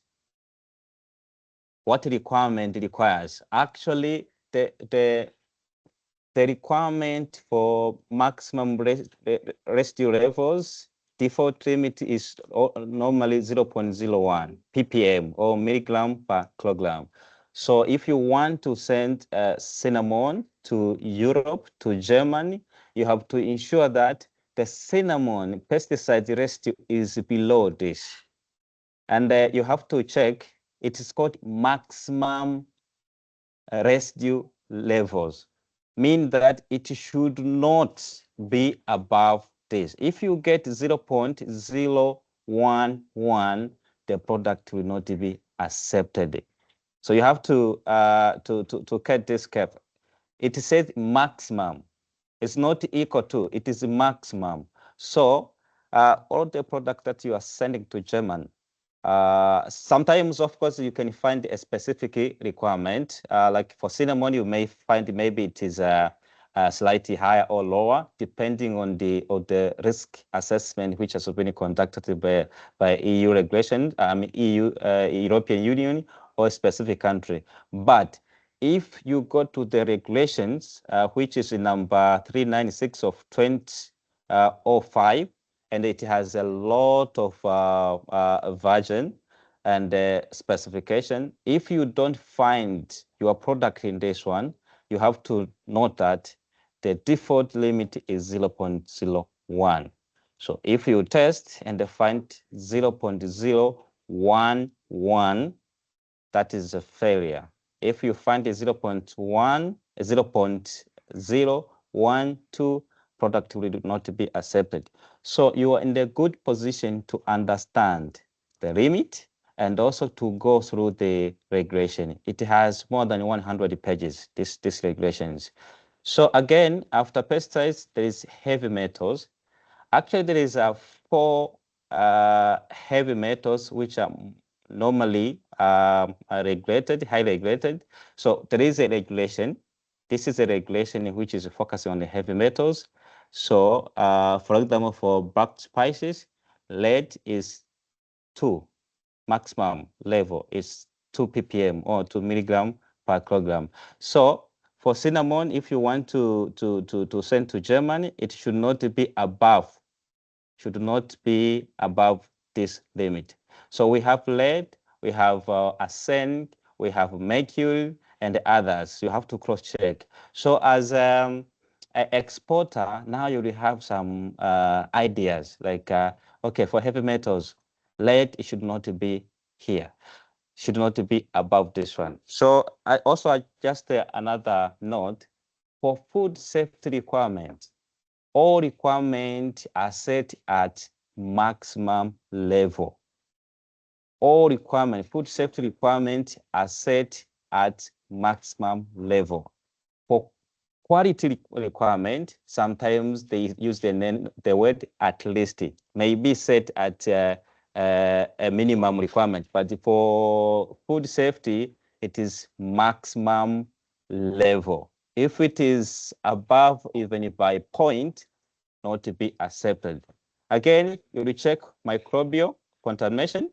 what requirement requires. Actually, the requirement for maximum residue levels, default limit is normally 0.01 ppm or milligram per kilogram. So if you want to send cinnamon to Europe, to Germany, you have to ensure that the cinnamon pesticide residue is below this. And you have to check, it is called maximum residue levels, mean that it should not be above this. If you get 0.011, the product will not be accepted. So you have to cut this cap. It says maximum. It's not equal to, it is maximum. So all the product that you are sending to Germany, sometimes, of course, you can find a specific requirement. Like for cinnamon, you may find maybe it is slightly higher or lower, depending on the risk assessment which has been conducted by EU regulation, EU, European Union, or a specific country. But if you go to the regulations, which is number 396 of 2005, and it has a lot of version and specification. If you don't find your product in this one, you have to note that the default limit is 0.01. So if you test and find 0.011, that is a failure. If you find a 0.1, 0.012, product will not be accepted. So you are in a good position to understand the limit and also to go through the regulation. It has more than 100 pages, these regulations. So again, after pesticides, there is heavy metals. Actually, there is 4 heavy metals which are normally are regulated, highly regulated. So there is a regulation. This is a regulation which is focusing on the heavy metals. So for example, for black spices, lead is 2, maximum level is 2 ppm or 2 milligram per kilogram. So for cinnamon, if you want to send to Germany, it should not be above this limit. So we have lead, we have arsen, we have mercury, and others. You have to cross-check. So as an exporter, now you will have some ideas like, okay, for heavy metals, lead, it should not be here, should not be above this one. So I also just another note, for food safety requirements, all requirements are set at maximum level. All requirements, food safety requirements are set at maximum level. For quality requirement, sometimes they use the word at least. May be set at a minimum requirement, but for food safety, it is maximum level. If it is above even by point, not to be accepted. Again, you will check microbial contamination.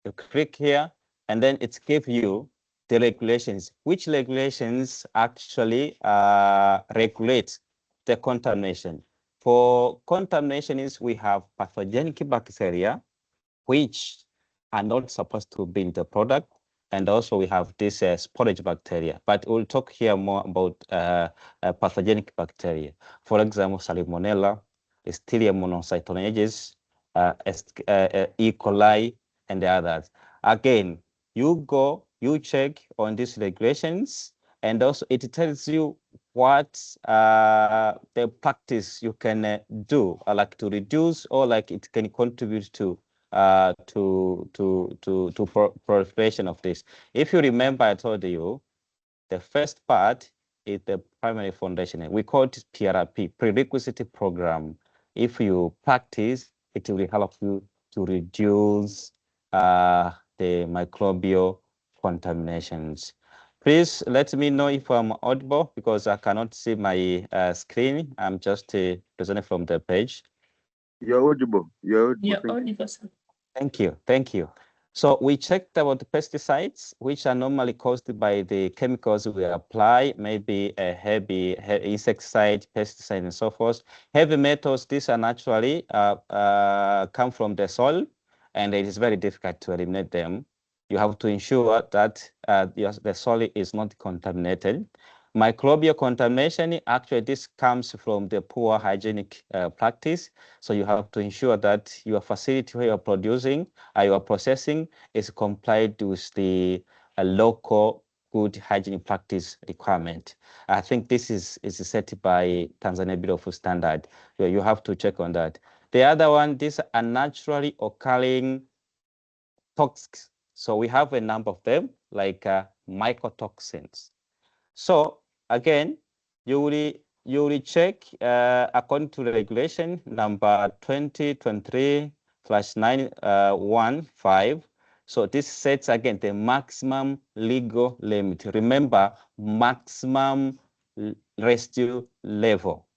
You click here, and then it gives you the regulations. Which regulations actually regulate the contamination? For contaminations, we have pathogenic bacteria, which are not supposed to be in the product. And also we have this sporage bacteria, but we'll talk here more about pathogenic bacteria. For example, Salmonella, Listeria monocytogenes, E. coli, and the others. Again, you check on these regulations, and also it tells you what the practice you can do, like to reduce or like it can contribute to proliferation of this. If you remember, I told you the first part is the primary foundation. We call it PRP, prerequisite program. If you practice, it will help you to reduce the microbial contaminations. Please let me know if I'm audible because I cannot see my screen. I'm just presenting from the page. You're audible. You're audible. You're audible, sir. Thank you. Thank you. So we checked about the pesticides, which are normally caused by the chemicals we apply, maybe a heavy insecticide, pesticide, and so forth. Heavy metals, these are naturally come from the soil, and it is very difficult to eliminate them. You have to ensure that the soil is not contaminated. Microbial contamination, actually, this comes from the poor hygienic practice. So you have to ensure that your facility where you're producing, your processing is complied with the local good hygiene practice requirement. I think this is set by Tanzania Bureau of Food Standard. You have to check on that. The other one, these are naturally occurring toxins. So we have a number of them, like mycotoxins. So again, you will check according to the regulation number 2023/915. So this sets again the maximum legal limit. Remember, maximum residue level.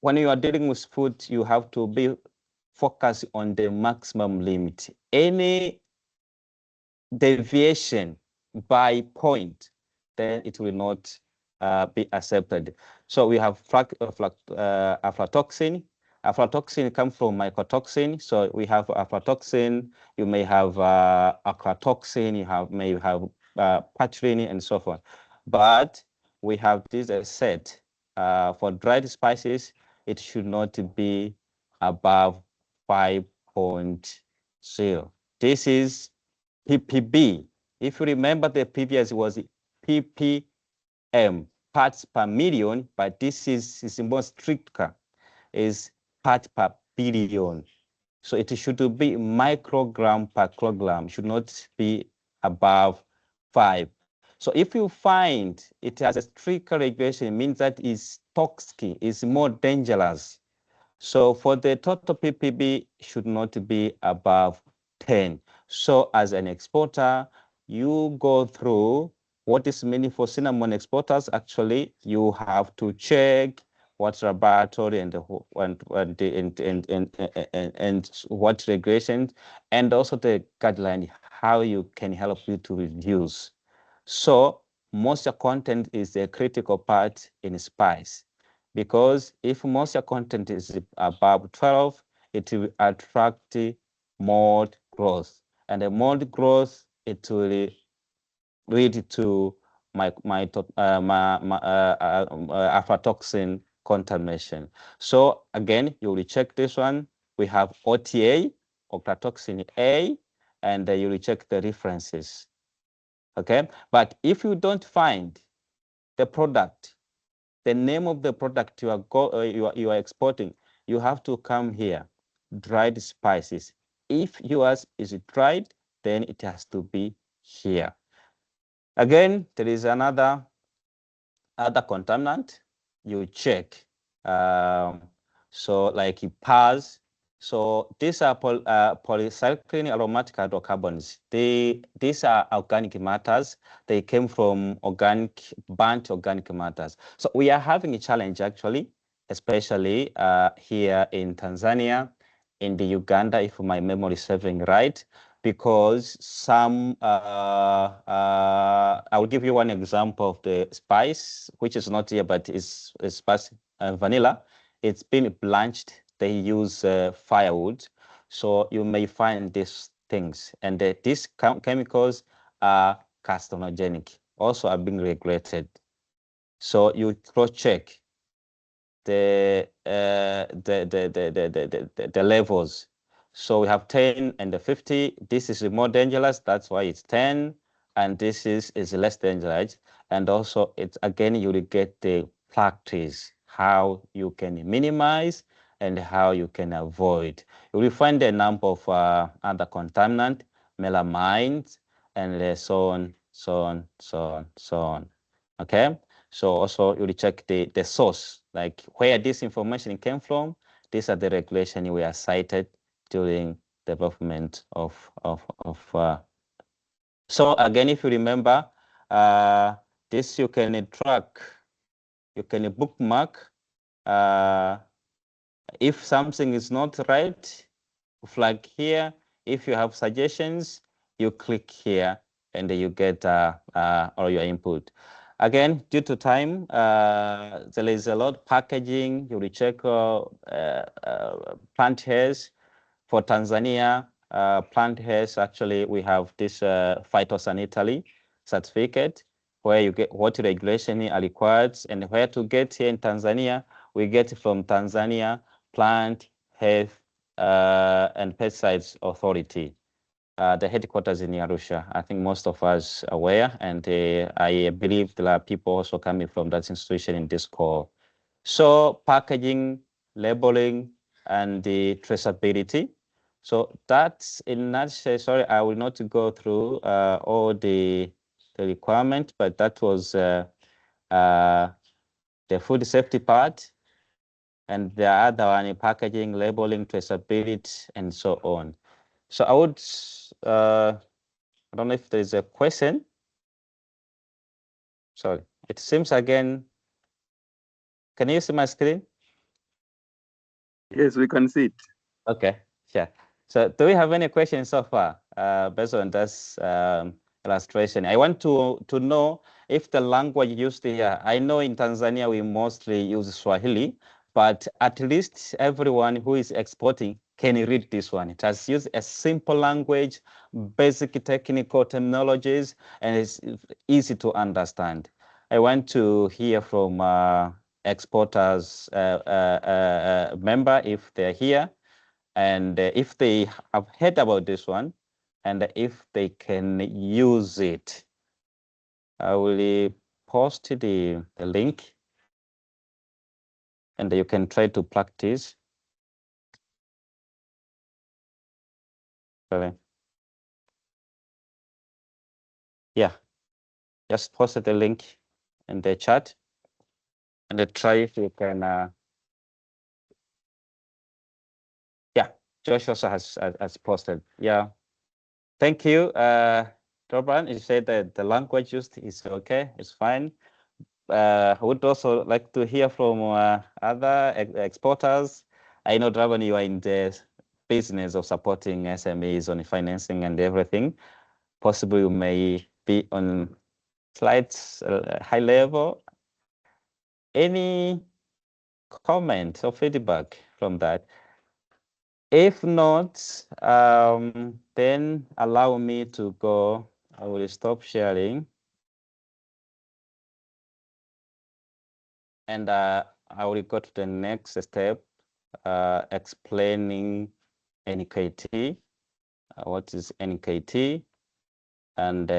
When you are dealing with food, you have to be focused on the maximum limit. Any deviation by point, then it will not be accepted. So we have aflatoxin, Aflatoxin comes from mycotoxin. So we have aflatoxin, you may have acratoxin, may have patchouli and so forth. But we have this set. For dried spices, it should not be above 5.0. This is ppb. If you remember, the previous was ppm, parts per million, but this is more stricter, is part per billion. So it should be microgram per kilogram, should not be above 5. So if you find it has a stricter regulation, it means that it's toxic, it's more dangerous. So for the total ppb should not be above 10. So as an exporter, you go through what is meaning for cinnamon exporters. Actually, you have to check what's laboratory and what regulations, and also the guideline, how you can help you to reduce. So moisture content is a critical part in spice, because if moisture content is above 12, it will attract mold growth, and the mold growth, it will lead to aflatoxin contamination. So again, you will check this one. We have OTA, octatoxin A, and you will check the references. Okay, but if you don't find the product, the name of the product you are exporting, you have to come here. Dried spices. If yours is dried, then it has to be here. Again, there is other contaminant you check. So like PAS. So these are polycyclic aromatic hydrocarbons. These are organic matters. They came from burnt organic matters. So we are having a challenge actually, especially here in Tanzania, in the Uganda, if my memory is serving right, because some, I will give you one example of the spice, which is not here, but it's spice vanilla. It's been blanched. They use firewood. So you may find these things. And these chemicals are carcinogenic, also are being regulated. So you cross-check the levels. So we have 10 and the 50. This is more dangerous. That's why it's 10. And this is less dangerous. And also, it's again, you will get the practice, how you can minimize and how you can avoid. You will find a number of other contaminants, melamines, and so on, so on, so on, so on. Okay? So also you will check the source, like where this information came from. These are the regulations we are cited during development of. So again, if you remember, this you can track, you can bookmark. If something is not right, flag here. If you have suggestions, you click here and you get all your input. Again, due to time, there is a lot of packaging. You will check plant hairs. For Tanzania, plant hairs, actually, we have this phytosanitary certificate where you get what regulation are required, and where to get here in Tanzania, we get from Tanzania Plant Health and Pesticides Authority. The headquarters in Arusha. I think most of us are aware, and I believe there are people also coming from that institution in this call. So packaging, labeling, and the traceability. So that's in a nutshell. Sorry, I will not go through all the requirement, but that was the food safety part. And the other one, packaging, labeling, traceability, and so on. So I would, I don't know if there's a question. Sorry, it seems again, can you see my screen? Yes, we can see it. Okay, sure. So do we have any questions so far based on this illustration? I want to know if the language used here, I know in Tanzania we mostly use Swahili, but at least everyone who is exporting can read this one. It has used a simple language, basic technical terminologies, and it's easy to understand. I want to hear from exporters member if they're here, and if they have heard about this one, and if they can use it. I will post the link, and you can try to practice. Sorry. Yeah, just post the link in the chat, and try if you can. Yeah, Josh also has posted. Yeah, thank you, Torban. You said that the language used is okay, it's fine. I would also like to hear from other exporters. I know, Draban, you are in the business of supporting SMEs on financing and everything. Possibly you may be on slides high level. Any comment or feedback from that? If not, then allow me to go. I will stop sharing. And I will go to the next step, explaining NQAT. What is NQAT? And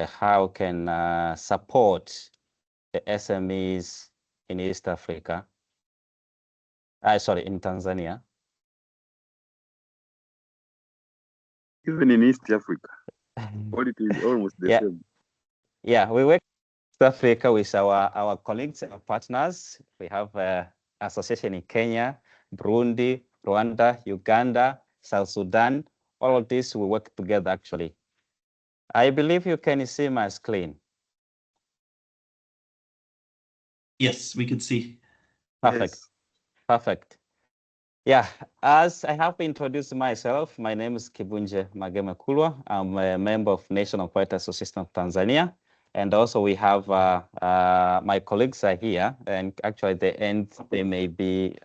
how can support the SMEs in East Africa? Sorry, in Tanzania. Even in East Africa, it is almost the same. Yeah, we work in East Africa with our colleagues, our partners. We have an association in Kenya, Burundi, Rwanda, Uganda, South Sudan. All of this, we work together, actually. I believe you can see my screen. Yes, we can see. Perfect. Yes. Perfect. Yeah, as I have introduced myself, my name is Kibunje Mageme Kulwa. I'm a member of National Quality Association of Tanzania. And also we have my colleagues are here, and actually at the end, they may be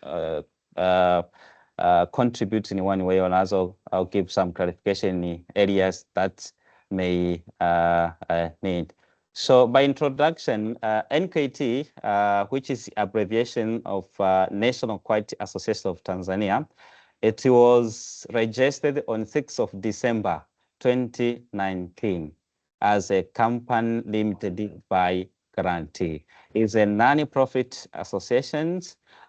contributing in one way or another. I'll give some clarification in areas that may need. So by introduction, NQAT, which is abbreviation of National Quality Association of Tanzania, it was registered on 6th of December 2019 as a company limited by guarantee. It's a non-profit association,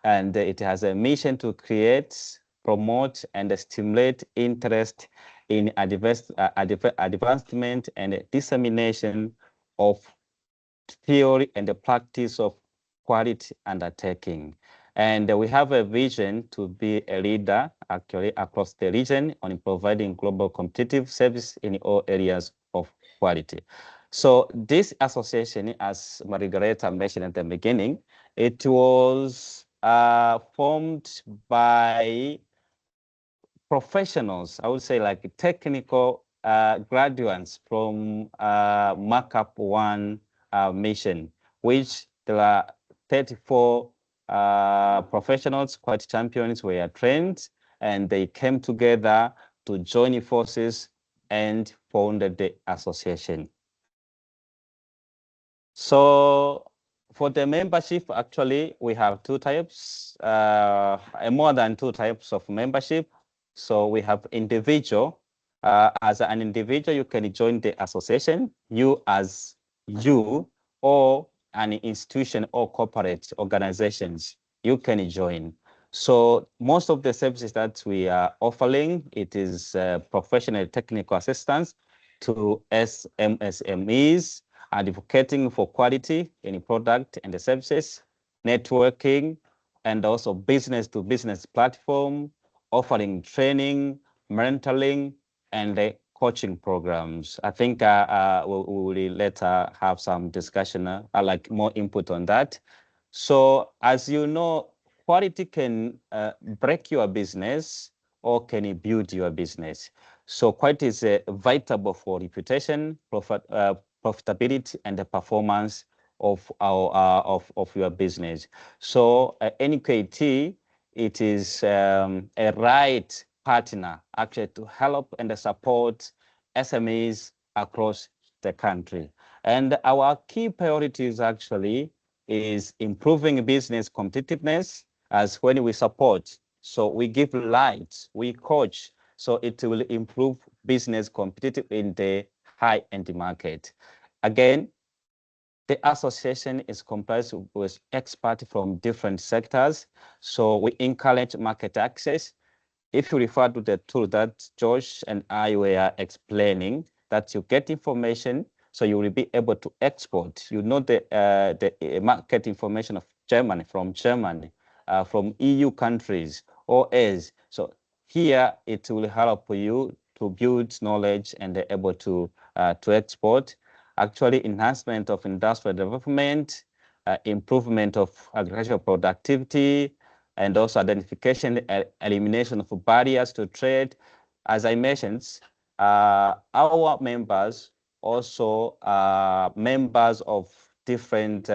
and it has a mission to create, promote, and stimulate interest in advancement and dissemination of theory and the practice of quality undertaking. And we have a vision to be a leader actually across the region on providing global competitive service in all areas of quality. So this association, as Margareta mentioned at the beginning, it was formed by professionals, I would say like technical graduates from Markup One mission, which there are 34 professionals, quite champions were trained, and they came together to join forces and founded the association. So for the membership, actually, we have two types, more than two types of membership. So we have individual. As an individual, you can join the association, you as you, or an institution or corporate organizations, you can join. So most of the services that we are offering, it is professional technical assistance to MSMEs, advocating for quality in product and the services, networking, and also business-to-business platform, offering training, mentoring, and coaching programs. I think we will later have some discussion, like more input on that. So as you know, quality can break your business or can it build your business. So quality is vital for reputation, profitability, and the performance of our of your business. So NQAT, it is a right partner actually to help and support SMEs across the country. And our key priorities actually is improving business competitiveness, as when we support. So we give light, we coach, so it will improve business competitive in the high-end market. Again, the association is comprised with experts from different sectors. So we encourage market access. If you refer to the tool that Josh and I were explaining, that you get information, so you will be able to export. You know the market information of Germany, from EU countries, or else. So here it will help you to build knowledge and able to export. Actually, enhancement of industrial development, improvement of agricultural productivity, and also identification and elimination of barriers to trade. As I mentioned, our members also are members of different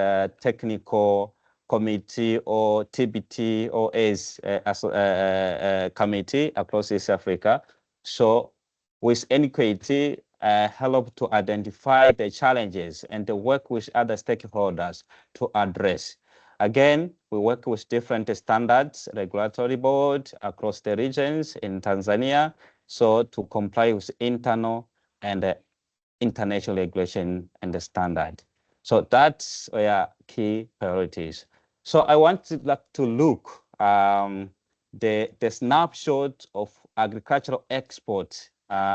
technical committee or TBT or ACE committee across East Africa. So with NQAT, help to identify the challenges and to work with other stakeholders to address. Again, we work with different standards, regulatory board across the regions in Tanzania, so to comply with internal and international regulation and the standard. So that's our key priorities. So I want to look the snapshot of agricultural exports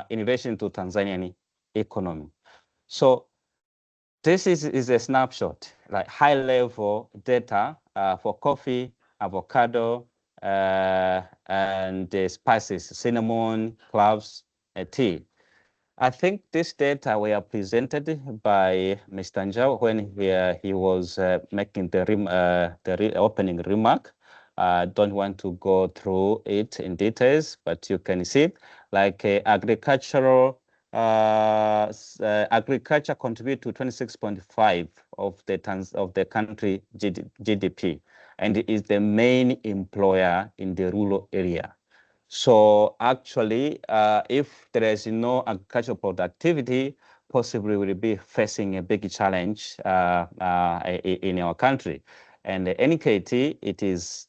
in relation to Tanzanian economy. So this is a snapshot, like high-level data for coffee, avocado, and the spices, cinnamon, cloves, tea. I think this data were presented by Mr. Njau when he was making the opening remark. I don't want to go through it in details, but you can see like agricultural agriculture contribute to 26.5 of the country GDP, and it is the main employer in the rural area. So actually, if there is no agricultural productivity, possibly we'll be facing a big challenge in our country. And the NKT, it is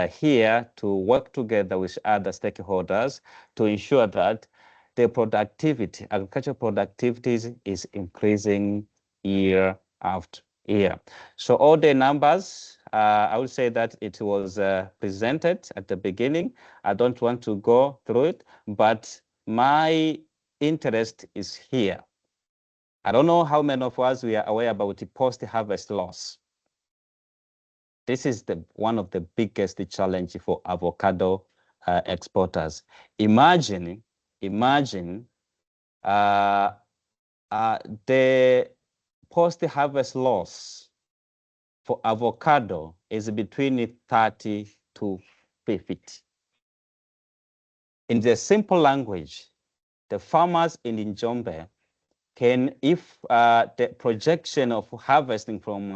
here to work together with other stakeholders to ensure that the productivity, agricultural productivity is increasing year after year. So all the numbers, I would say that it was presented at the beginning. I don't want to go through it, but my interest is here. I don't know how many of us we are aware about the post-harvest loss. This is one of the biggest challenges for avocado exporters. Imagine the post-harvest loss for avocado is between 30 to 50. In the simple language, the farmers in Njombe can, if the projection of harvesting from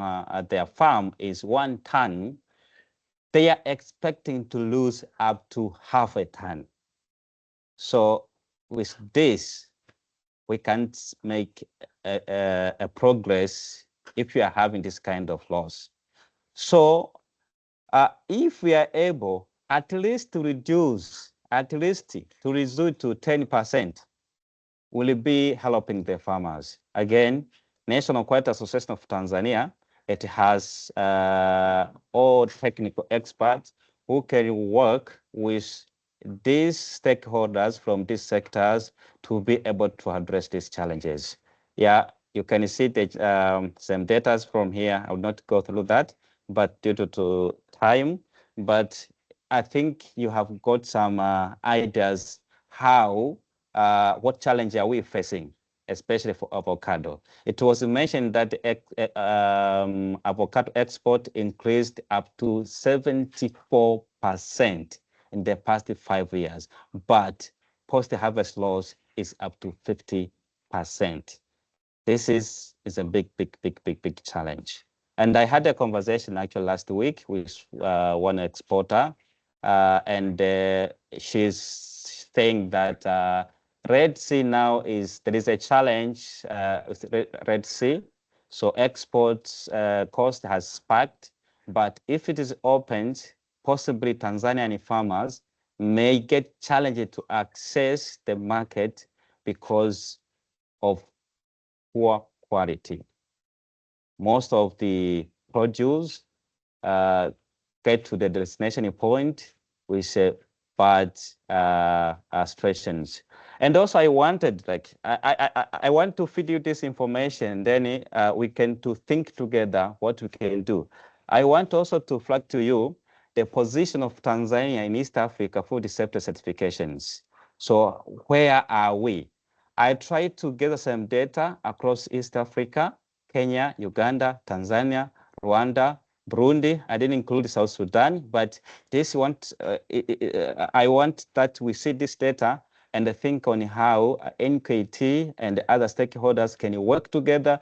their farm is 1 ton, they are expecting to lose up to half a ton. So with this, we can't make a progress if we are having this kind of loss. So if we are able at least to reduce, to to 10%, will be helping the farmers. Again, National Quality Association of Tanzania, it has all technical experts who can work with these stakeholders from these sectors to be able to address these challenges. Yeah, you can see the some data from here. I will not go through that, but due to time, but I think you have got some ideas how what challenge are we facing, especially for avocado. It was mentioned that avocado export increased up to 74% in the past 5 years, but post-harvest loss is up to 50%. This is a big challenge. And I had a conversation actually last week with one exporter, and she's saying that Red Sea now there is a challenge with Red Sea. So exports cost has spiked, but if it is opened, possibly Tanzanian farmers may get challenged to access the market because of poor quality. Most of the produce get to the destination point with bad situations. And also I wanted, like, I want to feed you this information, then we can to think together what we can do. I want also to flag to you the position of Tanzania in East Africa for the sector certifications. So where are we? I tried to gather some data across East Africa, Kenya, Uganda, Tanzania, Rwanda, Burundi. I didn't include South Sudan, but I want that we see this data and think on how NQAT and other stakeholders can work together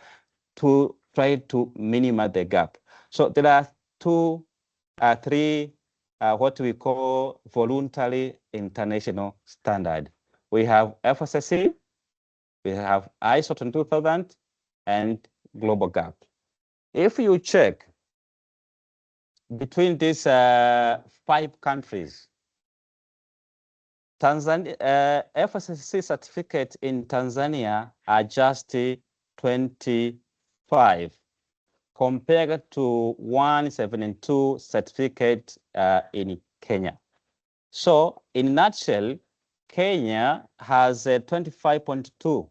to try to minimize the gap. So there are three what we call voluntary international standard. We have FSSC, we have ISO 22000, and Global Gap. If you check between these 5 countries, Tanzania FSSC certificate in Tanzania are just 25 compared to 172 certificate in Kenya. So in a nutshell, Kenya has a 25.2,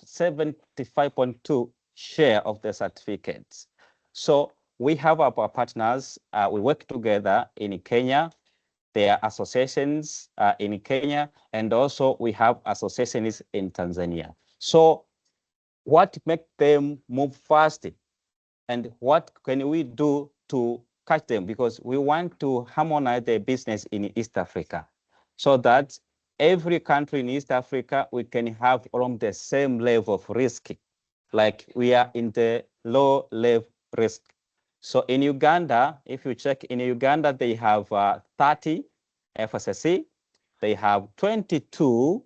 75.2 share of the certificates. So we have our partners, we work together in Kenya. There are associations in Kenya, and also we have associations in Tanzania. So what makes them move fast, and what can we do to catch them? Because we want to harmonize their business in East Africa so that every country in East Africa, we can have around the same level of risk, like we are in the low level risk. So in Uganda, if you check in Uganda, they have 30 FSSC, they have 22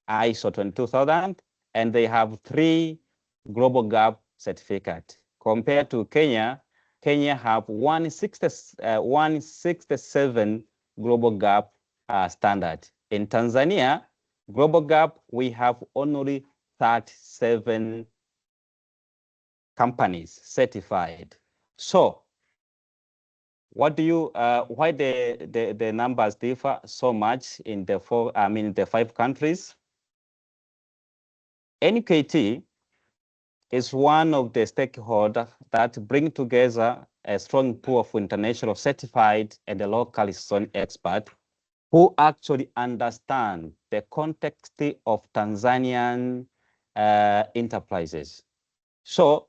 ISO 22000, and they have 3 Global Gap certificate. Compared to Kenya, Kenya have 167 Global Gap standard. In Tanzania, Global Gap, we have only 37 companies certified. So what do you, why the numbers differ so much in the 5 countries? NQAT is one of the stakeholders that bring together a strong pool of international certified and local zone experts who actually understand the context of Tanzanian enterprises. So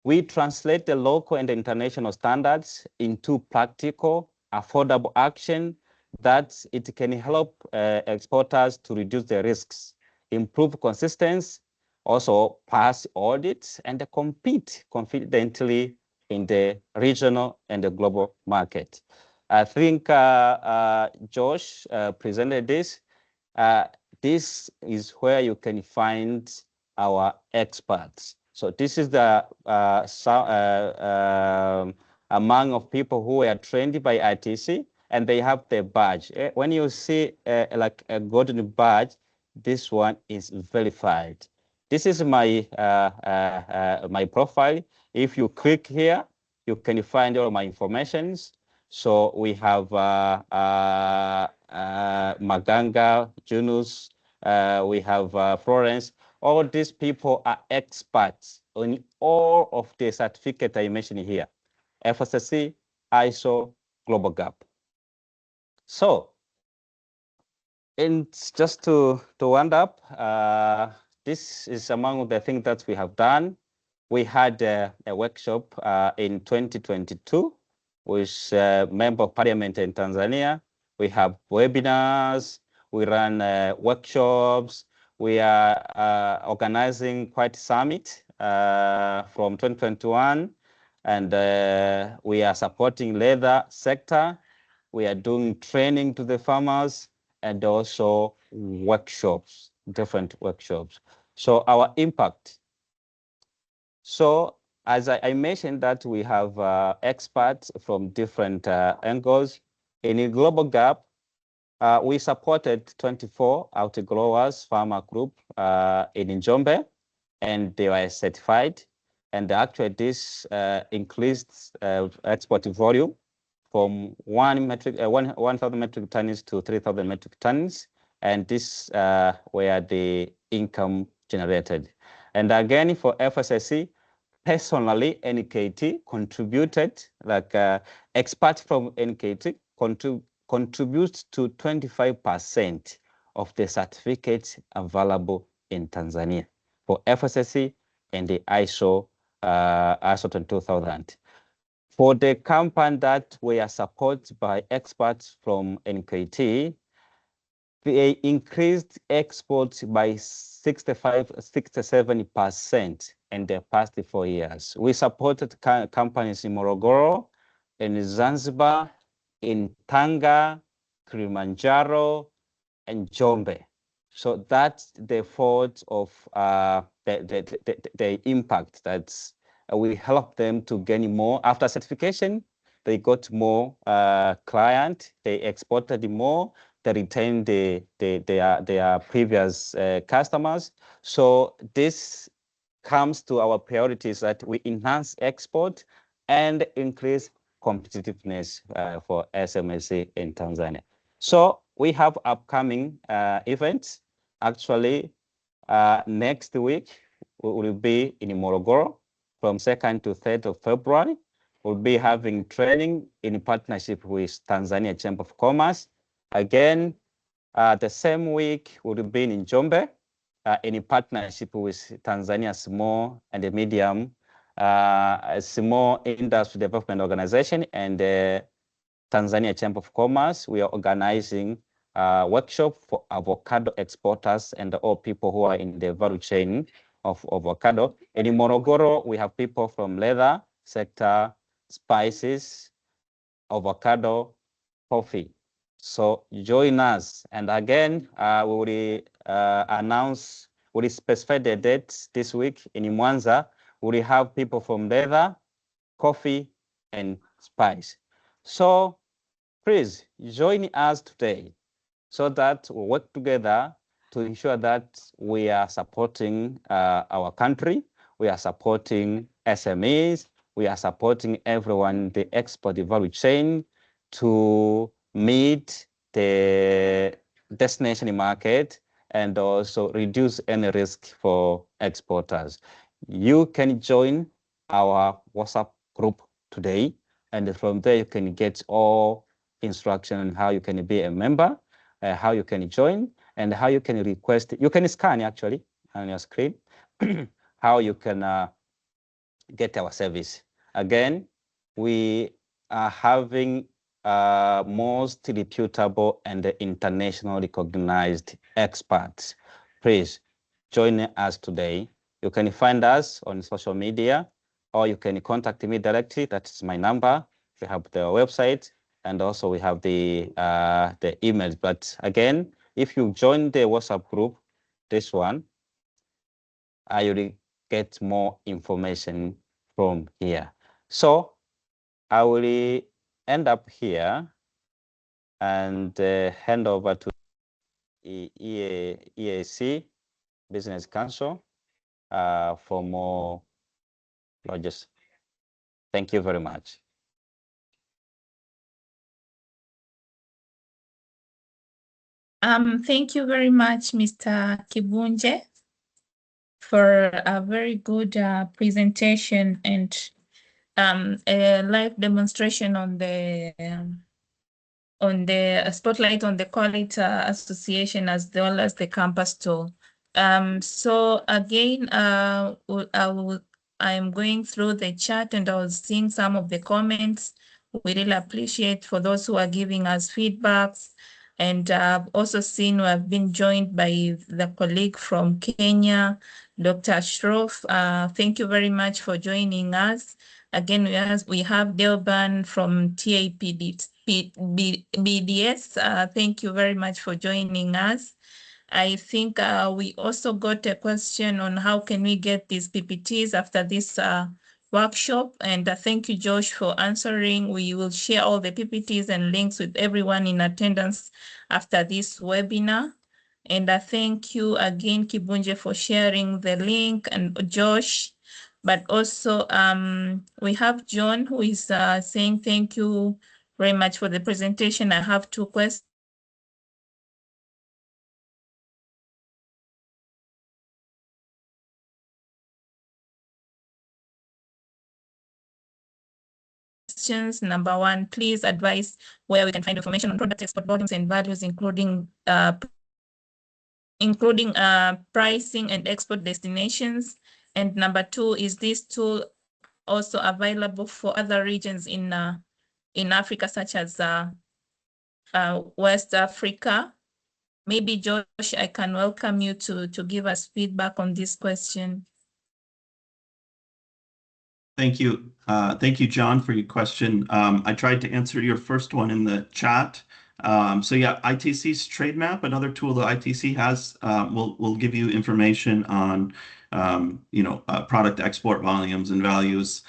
we translate the local and international standards into practical, affordable action that it can help exporters to reduce their risks, improve consistency, also pass audits, and compete confidently in the regional and the global market. I think Josh presented this. This is where you can find our experts. So this is the among of people who were trained by ITC, and they have the badge. When you see like a golden badge, this one is verified. This is my my profile. If you click here, you can find all my informations. So we have Maganga, Junus, we have Florence. All these people are experts on all of the certificates I mentioned here: FSSC, ISO, Global Gap. So, and just to wind up, this is among the things that we have done. We had a workshop in 2022 with Member of Parliament in Tanzania. We have webinars, we run workshops, we are organizing quite summit from 2021. And we are supporting leather sector. We are doing training to the farmers and also workshops, different workshops. So our impact. So as I mentioned that we have experts from different angles. In a global gap, we supported 24 out-growers farmer group in Njombe, and they were certified. And actually this increased export volume from 1,000 metric tons to 3,000 metric tons. And this were the income generated. And again, for FSSC, personally, NKT contributed, like experts from NKT contributes to 25% of the certificates available in Tanzania for FSSC and the ISO 22000. For the company that were supported by experts from NKT, they increased exports by 67% in the past 4 years. We supported companies in Morogoro, in Zanzibar, in Tanga, Kilimanjaro, and Njombe. So that's the fault of the impact that we help them to gain more. After certification, they got more client, they exported more, they retained their previous customers. So this comes to our priorities that we enhance export and increase competitiveness for SMSC in Tanzania. So we have upcoming events. Actually, next week we will be in Morogoro from 2nd to 3rd of February. We'll be having training in partnership with Tanzania Chamber of Commerce. Again, the same week we'll be in Njombe in partnership with Tanzania Small and Medium Small Industry Development Organization and Tanzania Chamber of Commerce. We are organizing a workshop for avocado exporters and all people who are in the value chain of avocado. And in Morogoro, we have people from leather sector, spices, avocado, coffee. So join us. And again, we will announce, we will specify the dates this week in Mwanza. We will have people from leather, coffee, and spice. So please join us today so that we work together to ensure that we are supporting our country, we are supporting SMEs, we are supporting everyone, the export value chain, to meet the destination market and also reduce any risk for exporters. You can join our WhatsApp group today, and from there you can get all instruction on how you can be a member, how you can join, and how you can request. You can scan actually on your screen how you can get our service. Again, we are having most reputable and internationally recognized experts. Please join us today. You can find us on social media, or you can contact me directly. That's my number. We have the website, and also we have the email. But again, if you join the WhatsApp group, this one, you will get more information from here. So I will end up here and hand over to EAC Business Council for more logistics. Thank you very much. Thank you very much, Mr. Kibunje, for a very good presentation and a live demonstration on the spotlight on the Quality Association as well as the campus tool. So again, I'm going through the chat and I was seeing some of the comments. We really appreciate for those who are giving us feedbacks. And I've also seen we have been joined by the colleague from Kenya, Dr. Shroff. Thank you very much for joining us. Again, we have Delban from BDS. Thank you very much for joining us. I think we also got a question on how can we get these PPTs after this workshop. And thank you, Josh, for answering. We will share all the PPTs and links with everyone in attendance after this webinar. And thank you again, Kibunje, for sharing the link, and Josh. But also we have John, who is saying thank you very much for the presentation. I have two questions. Number one, please advise where we can find information on product export volumes and values, including pricing and export destinations. And number two, is this tool also available for other regions in Africa, such as West Africa? Maybe Josh, I can welcome you to give us feedback on this question. Thank you. Thank you, John, for your question. I tried to answer your first one in the chat. So yeah, ITC's trade map, another tool that ITC has, will give you information on product export volumes and values,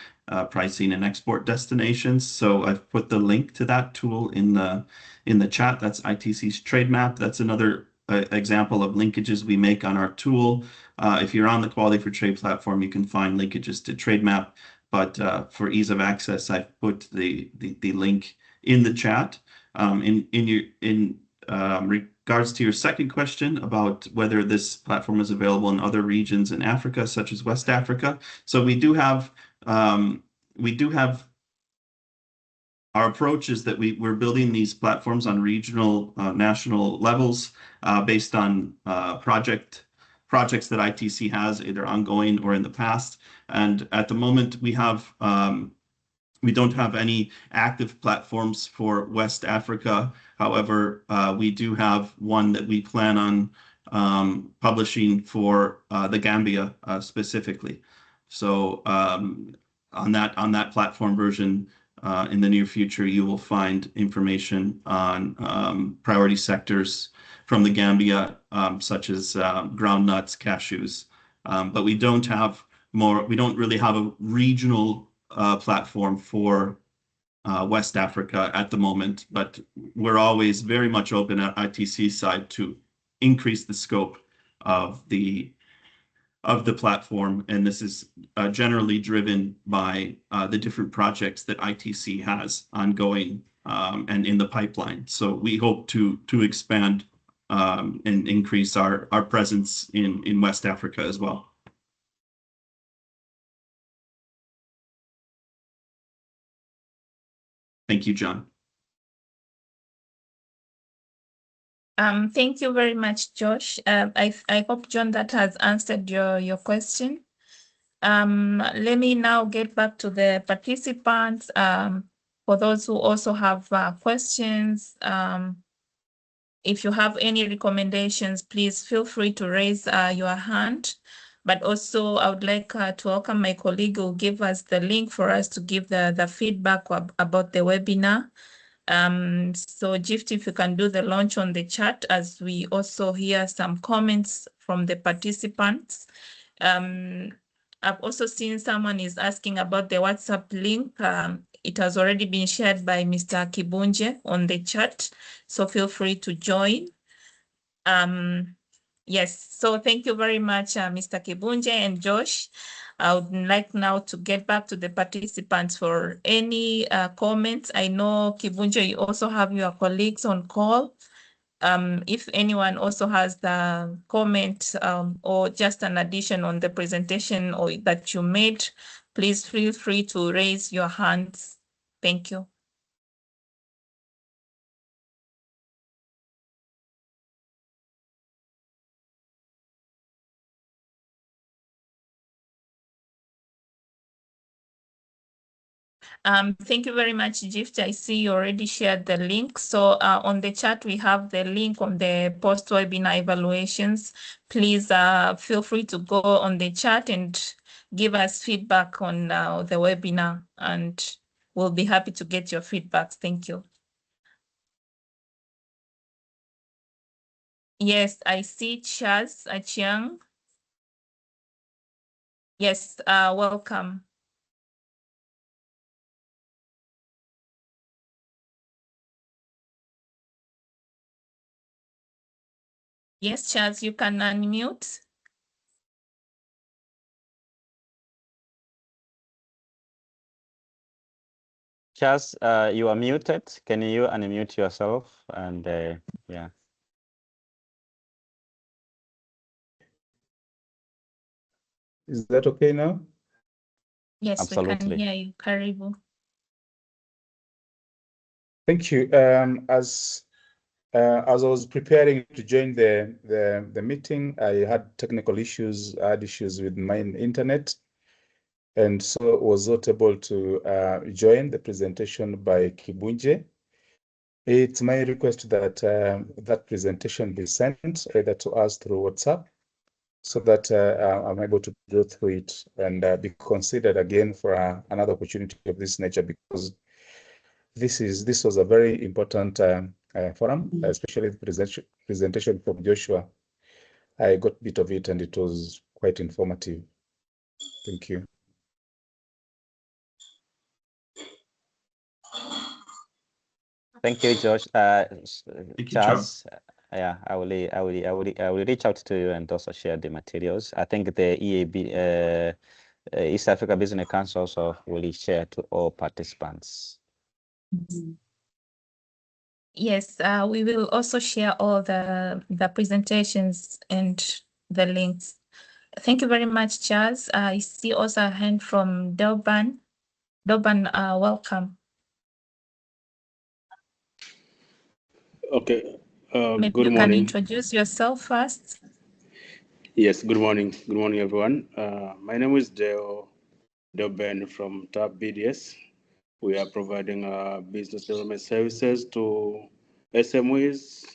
pricing and export destinations. So I've put the link to that tool in the chat. That's ITC's trade map. That's another example of linkages we make on our tool. If you're on the Quality for Trade platform, you can find linkages to trade map. But for ease of access, I've put the link in the chat. In regards to your second question about whether this platform is available in other regions in Africa, such as West Africa, so we do have our approach is that we're building these platforms on regional, national levels based on projects that ITC has either ongoing or in the past. And at the moment, we don't have any active platforms for West Africa. However, we do have one that we plan on publishing for the Gambia specifically. So on that platform version, in the near future, you will find information on priority sectors from the Gambia, such as groundnuts, cashews. But we don't really have a regional platform for West Africa at the moment, but we're always very much open at ITC's side to increase the scope of the platform, and this is generally driven by the different projects that ITC has ongoing and in the pipeline. So we hope to expand and increase our presence in West Africa as well. Thank you, John. Thank you very much, Josh. I hope, John, that has answered your question. Let me now get back to the participants. For those who also have questions, if you have any recommendations, please feel free to raise your hand. But also, I would like to welcome my colleague who will give us the link for us to give the feedback about the webinar. So Gift, if you can do the launch on the chat as we also hear some comments from the participants. I've also seen someone is asking about the WhatsApp link. It has already been shared by Mr. Kibunje on the chat, so feel free to join. Yes, so thank you very much, Mr. Kibunje and Josh. I would like now to get back to the participants for any comments. I know, Kibunje, you also have your colleagues on call. If anyone also has the comment or just an addition on the presentation or that you made, please feel free to raise your hands. Thank you. Thank you very much, Gift. I see you already shared the link. So on the chat, we have the link on the post-webinar evaluations. Please feel free to go on the chat and give us feedback on the webinar, and we'll be happy to get your feedback. Thank you. Yes, I see Chaz Achiang. Yes, welcome. Yes, Chaz, you can unmute. Chaz, you are muted. Can you unmute yourself? And yeah. Is that okay now? Yes, Absolutely. we can hear you, Karibu. Thank you. As I was preparing to join the meeting, I had technical issues. I had issues with my internet, and so was not able to join the presentation by Kibunje. It's my request that that presentation be sent either to us through WhatsApp, so that I'm able to go through it and be considered again for another opportunity of this nature, because this was a very important forum, especially the presentation from Joshua. I got a bit of it and it was quite informative. Thank you. Thank you, Josh. Thank you, Charles. Yeah, I will reach out to you and also share the materials. I think the EAB, East Africa Business Council, also will share to all participants. Yes, we will also share all the presentations and the links. Thank you very much, Charles. I see also a hand from Delban. Delban, welcome. Okay. Maybe Good you morning. can introduce yourself first. Yes, good morning. Good morning, everyone. My name is Deo Ben from TAP BDS. We are providing business development services to SMEs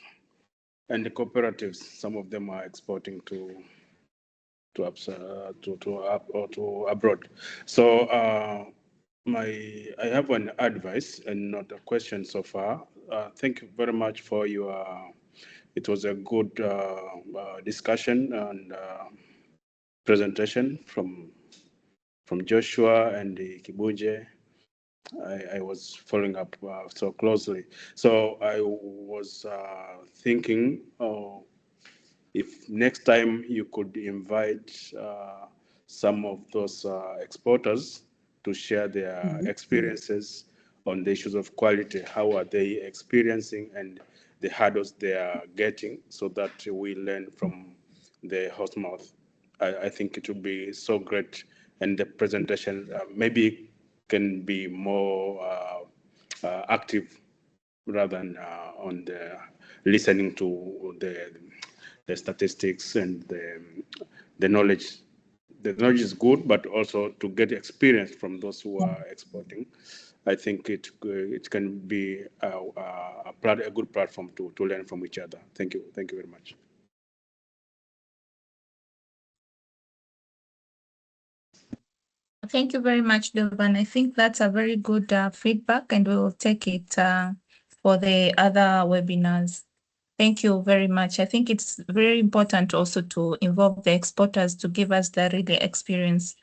and the cooperatives. Some of them are exporting to abroad. So I have an advice and not a question so far. Thank you very much for your. It was a good discussion and presentation from Joshua and Kibunje. I was following up so closely. So I was thinking, if next time you could invite some of those exporters to share their experiences on the issues of quality. How are they experiencing and the hurdles they are getting, so that we learn from the horse mouth. I think it would be so great, and the presentation maybe can be more active rather than on the listening to the statistics and the knowledge. The knowledge is good, but also to get experience from those who are exporting. I think it can be a good platform to learn from each other. Thank you very much. Thank you very much, Delvan. I think that's a very good feedback, and we will take it for the other webinars. Thank you very much. I think it's very important also to involve the exporters to give us the really experience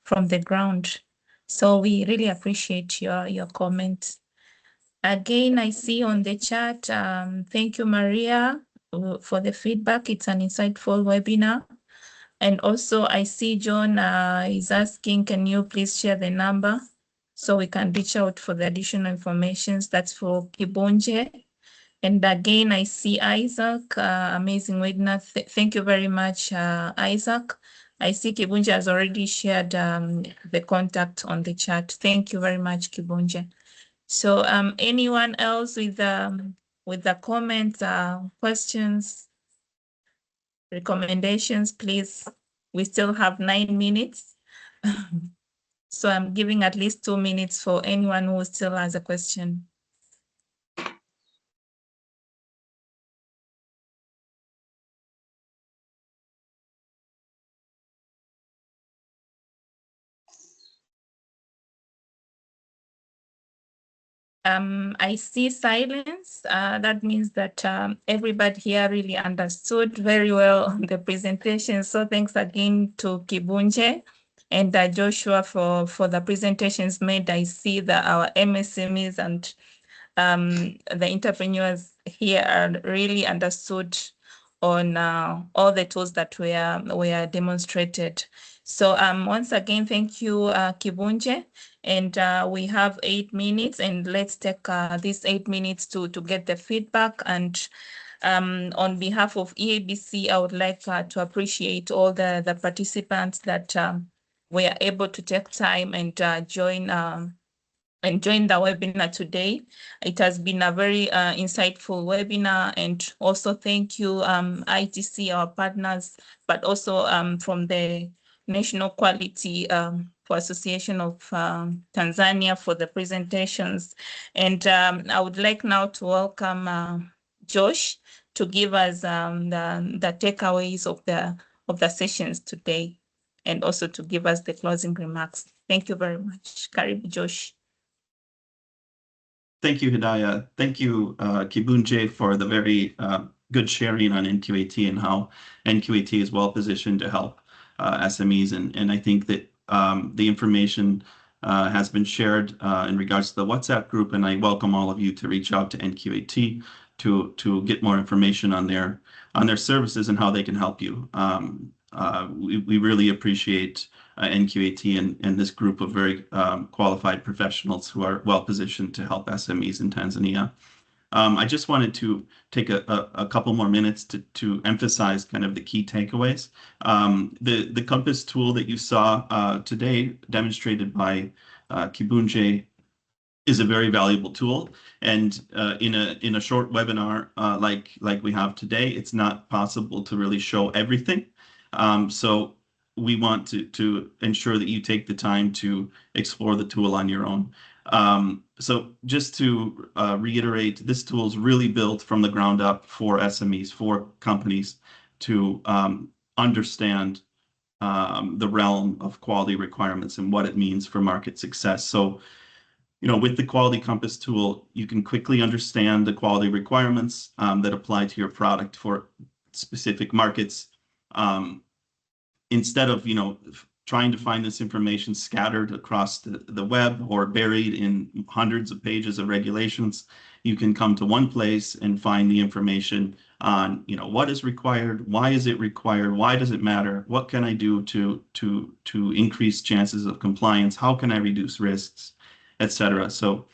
from the ground. So we really appreciate your comments. Again, I see on the chat, thank you, Maria, for the feedback. It's an insightful webinar. And also I see John is asking, can you please share the number so we can reach out for the additional information? That's for Kibonje. And again, I see Isaac, amazing webinar. Thank you very much, Isaac. I see Kibunje has already shared the contact on the chat. Thank you very much, Kibunje. So anyone else with the comments, questions, recommendations, please? We still have 9 minutes. So I'm giving at least 2 minutes for anyone who still has a question. I see silence. That means that everybody here really understood very well the presentation. So thanks again to Kibunje and Joshua for the presentations made. I see that our MSMEs and the entrepreneurs here are really understood on all the tools that were demonstrated. So once again, thank you, Kibunje. And we have 8 minutes, and let's take these 8 minutes to get the feedback. And on behalf of EABC, I would like to appreciate all the participants that were able to take time and join the webinar today. It has been a very insightful webinar, and also thank you ITC, our partners, but also from the National Quality for Association of Tanzania for the presentations. And I would like now to welcome Josh to give us the takeaways of the sessions today, and also to give us the closing remarks. Thank you very much. Karibu, Josh. Thank you, Hidayah. Thank you, Kibunje, for the very good sharing on NQAT and how NQAT is well positioned to help SMEs. And I think that the information has been shared in regards to the WhatsApp group, and I welcome all of you to reach out to NQAT to get more information on their services and how they can help you. We really appreciate NQAT and this group of very qualified professionals who are well positioned to help SMEs in Tanzania. I just wanted to take a couple more minutes to emphasize kind of the key takeaways. The Compass tool that you saw today, demonstrated by Kibunje, is a very valuable tool. And in a short webinar like we have today, it's not possible to really show everything. So we want to ensure that you take the time to explore the tool on your own. So just to reiterate, this tool is really built from the ground up for SMEs, for companies to understand the realm of quality requirements and what it means for market success. So, with the Quality Compass tool, you can quickly understand the quality requirements that apply to your product for specific markets. Instead of, trying to find this information scattered across the web or buried in hundreds of pages of regulations, you can come to one place and find the information on, what is required, why is it required, why does it matter, what can I do to increase chances of compliance, how can I reduce risks, etc. So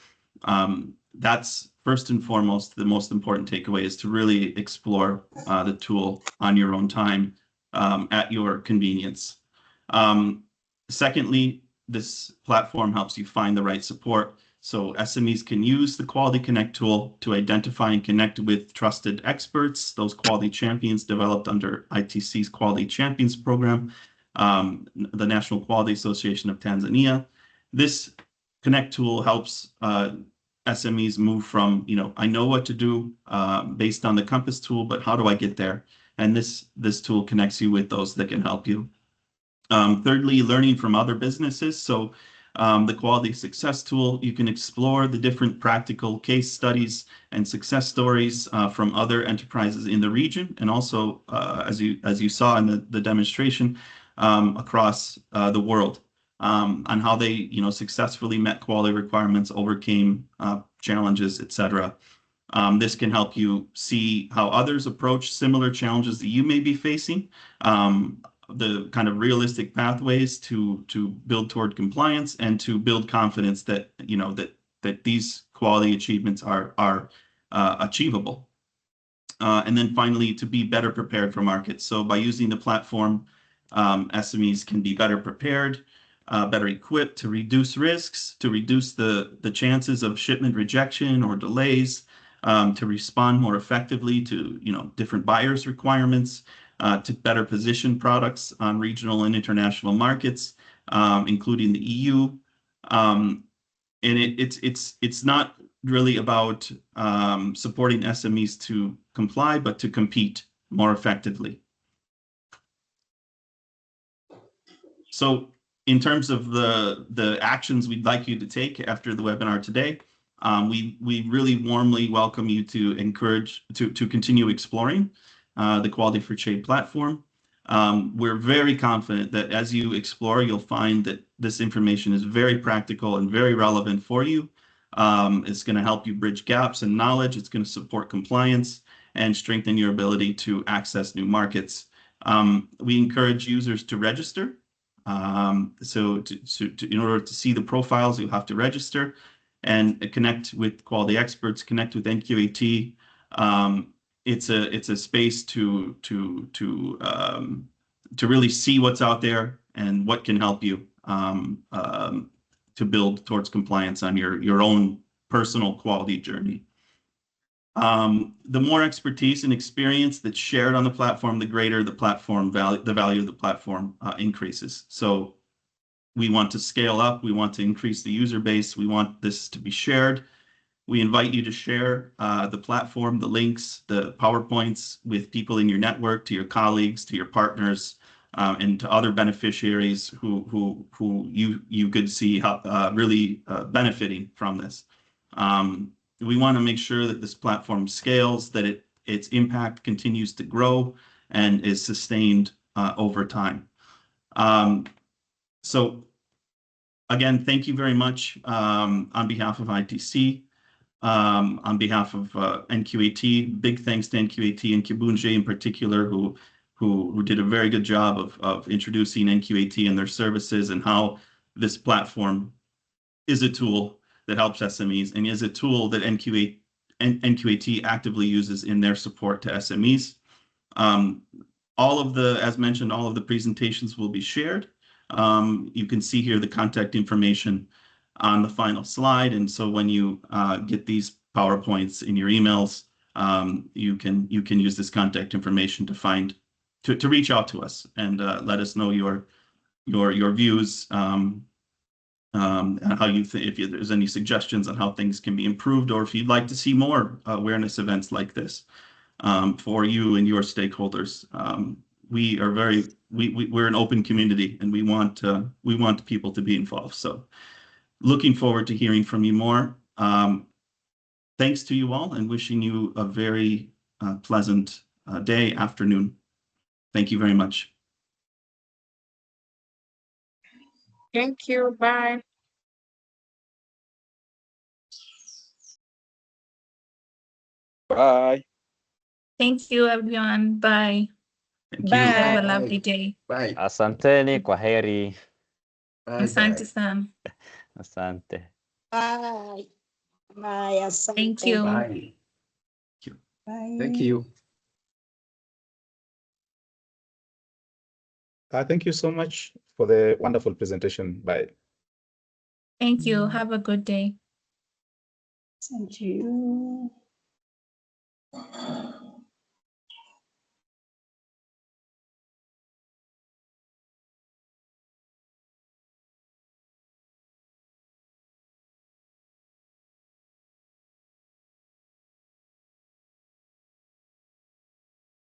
that's first and foremost the most important takeaway, is to really explore the tool on your own time at your convenience. Secondly, this platform helps you find the right support. So SMEs can use the Quality Connect tool to identify and connect with trusted experts, those quality champions developed under ITC's Quality Champions program, the National Quality Association of Tanzania. This Connect tool helps SMEs move from, I know what to do based on the Compass tool, but how do I get there? And this tool connects you with those that can help you. Thirdly, learning from other businesses. So the Quality Success tool, you can explore the different practical case studies and success stories from other enterprises in the region, and also, as you saw in the demonstration, across the world, on how they successfully met quality requirements, overcame challenges, etc. This can help you see how others approach similar challenges that you may be facing, the kind of realistic pathways to build toward compliance, and to build confidence that that these quality achievements are achievable. And then finally, to be better prepared for markets. So by using the platform, SMEs can be better prepared, better equipped to reduce risks, to reduce the chances of shipment rejection or delays, to respond more effectively to different buyers' requirements, to better position products on regional and international markets, including the EU. And it's not really about supporting SMEs to comply, but to compete more effectively. So in terms of the actions we'd like you to take after the webinar today, we really warmly welcome you to continue exploring the Quality for Trade platform. We're very confident that as you explore, you'll find that this information is very practical and very relevant for you. It's going to help you bridge gaps in knowledge. It's going to support compliance and strengthen your ability to access new markets. We encourage users to register. So in order to see the profiles, you have to register and connect with quality experts, connect with NQAT. It's a space to really see what's out there and what can help you to build towards compliance on your own personal quality journey. The more expertise and experience that's shared on the platform, the greater the value of the platform increases. So we want to scale up. We want to increase the user base. We want this to be shared. We invite you to share the platform, the links, the PowerPoints with people in your network, to your colleagues, to your partners, and to other beneficiaries who you could see really benefiting from this. We want to make sure that this platform scales, that its impact continues to grow and is sustained over time. So again, thank you very much on behalf of ITC, on behalf of NQAT. Big thanks to NQAT and Kibunje in particular, who did a very good job of introducing NQAT and their services and how this platform is a tool that helps SMEs and is a tool that NQAT actively uses in their support to SMEs. As mentioned, all of the presentations will be shared. You can see here the contact information on the final slide. And so when you get these PowerPoints in your emails, you can use this contact information to reach out to us and let us know your views, and how if there's any suggestions on how things can be improved, or if you'd like to see more awareness events like this for you and your stakeholders. We're an open community, and we want people to be involved. So looking forward to hearing from you more. Thanks to you all, and wishing you a very pleasant day, afternoon. Thank you very much. Thank you. Bye. Bye. Thank you, everyone. Bye. Thank Bye. you. Have a lovely day. Bye. Asanteni, kwaheri. Asante sana. Asante. Bye. Bye. Asante. Thank you. Bye. Bye. Thank you. Thank you so much for the wonderful presentation. Bye. Thank you. Have a good day. Thank you.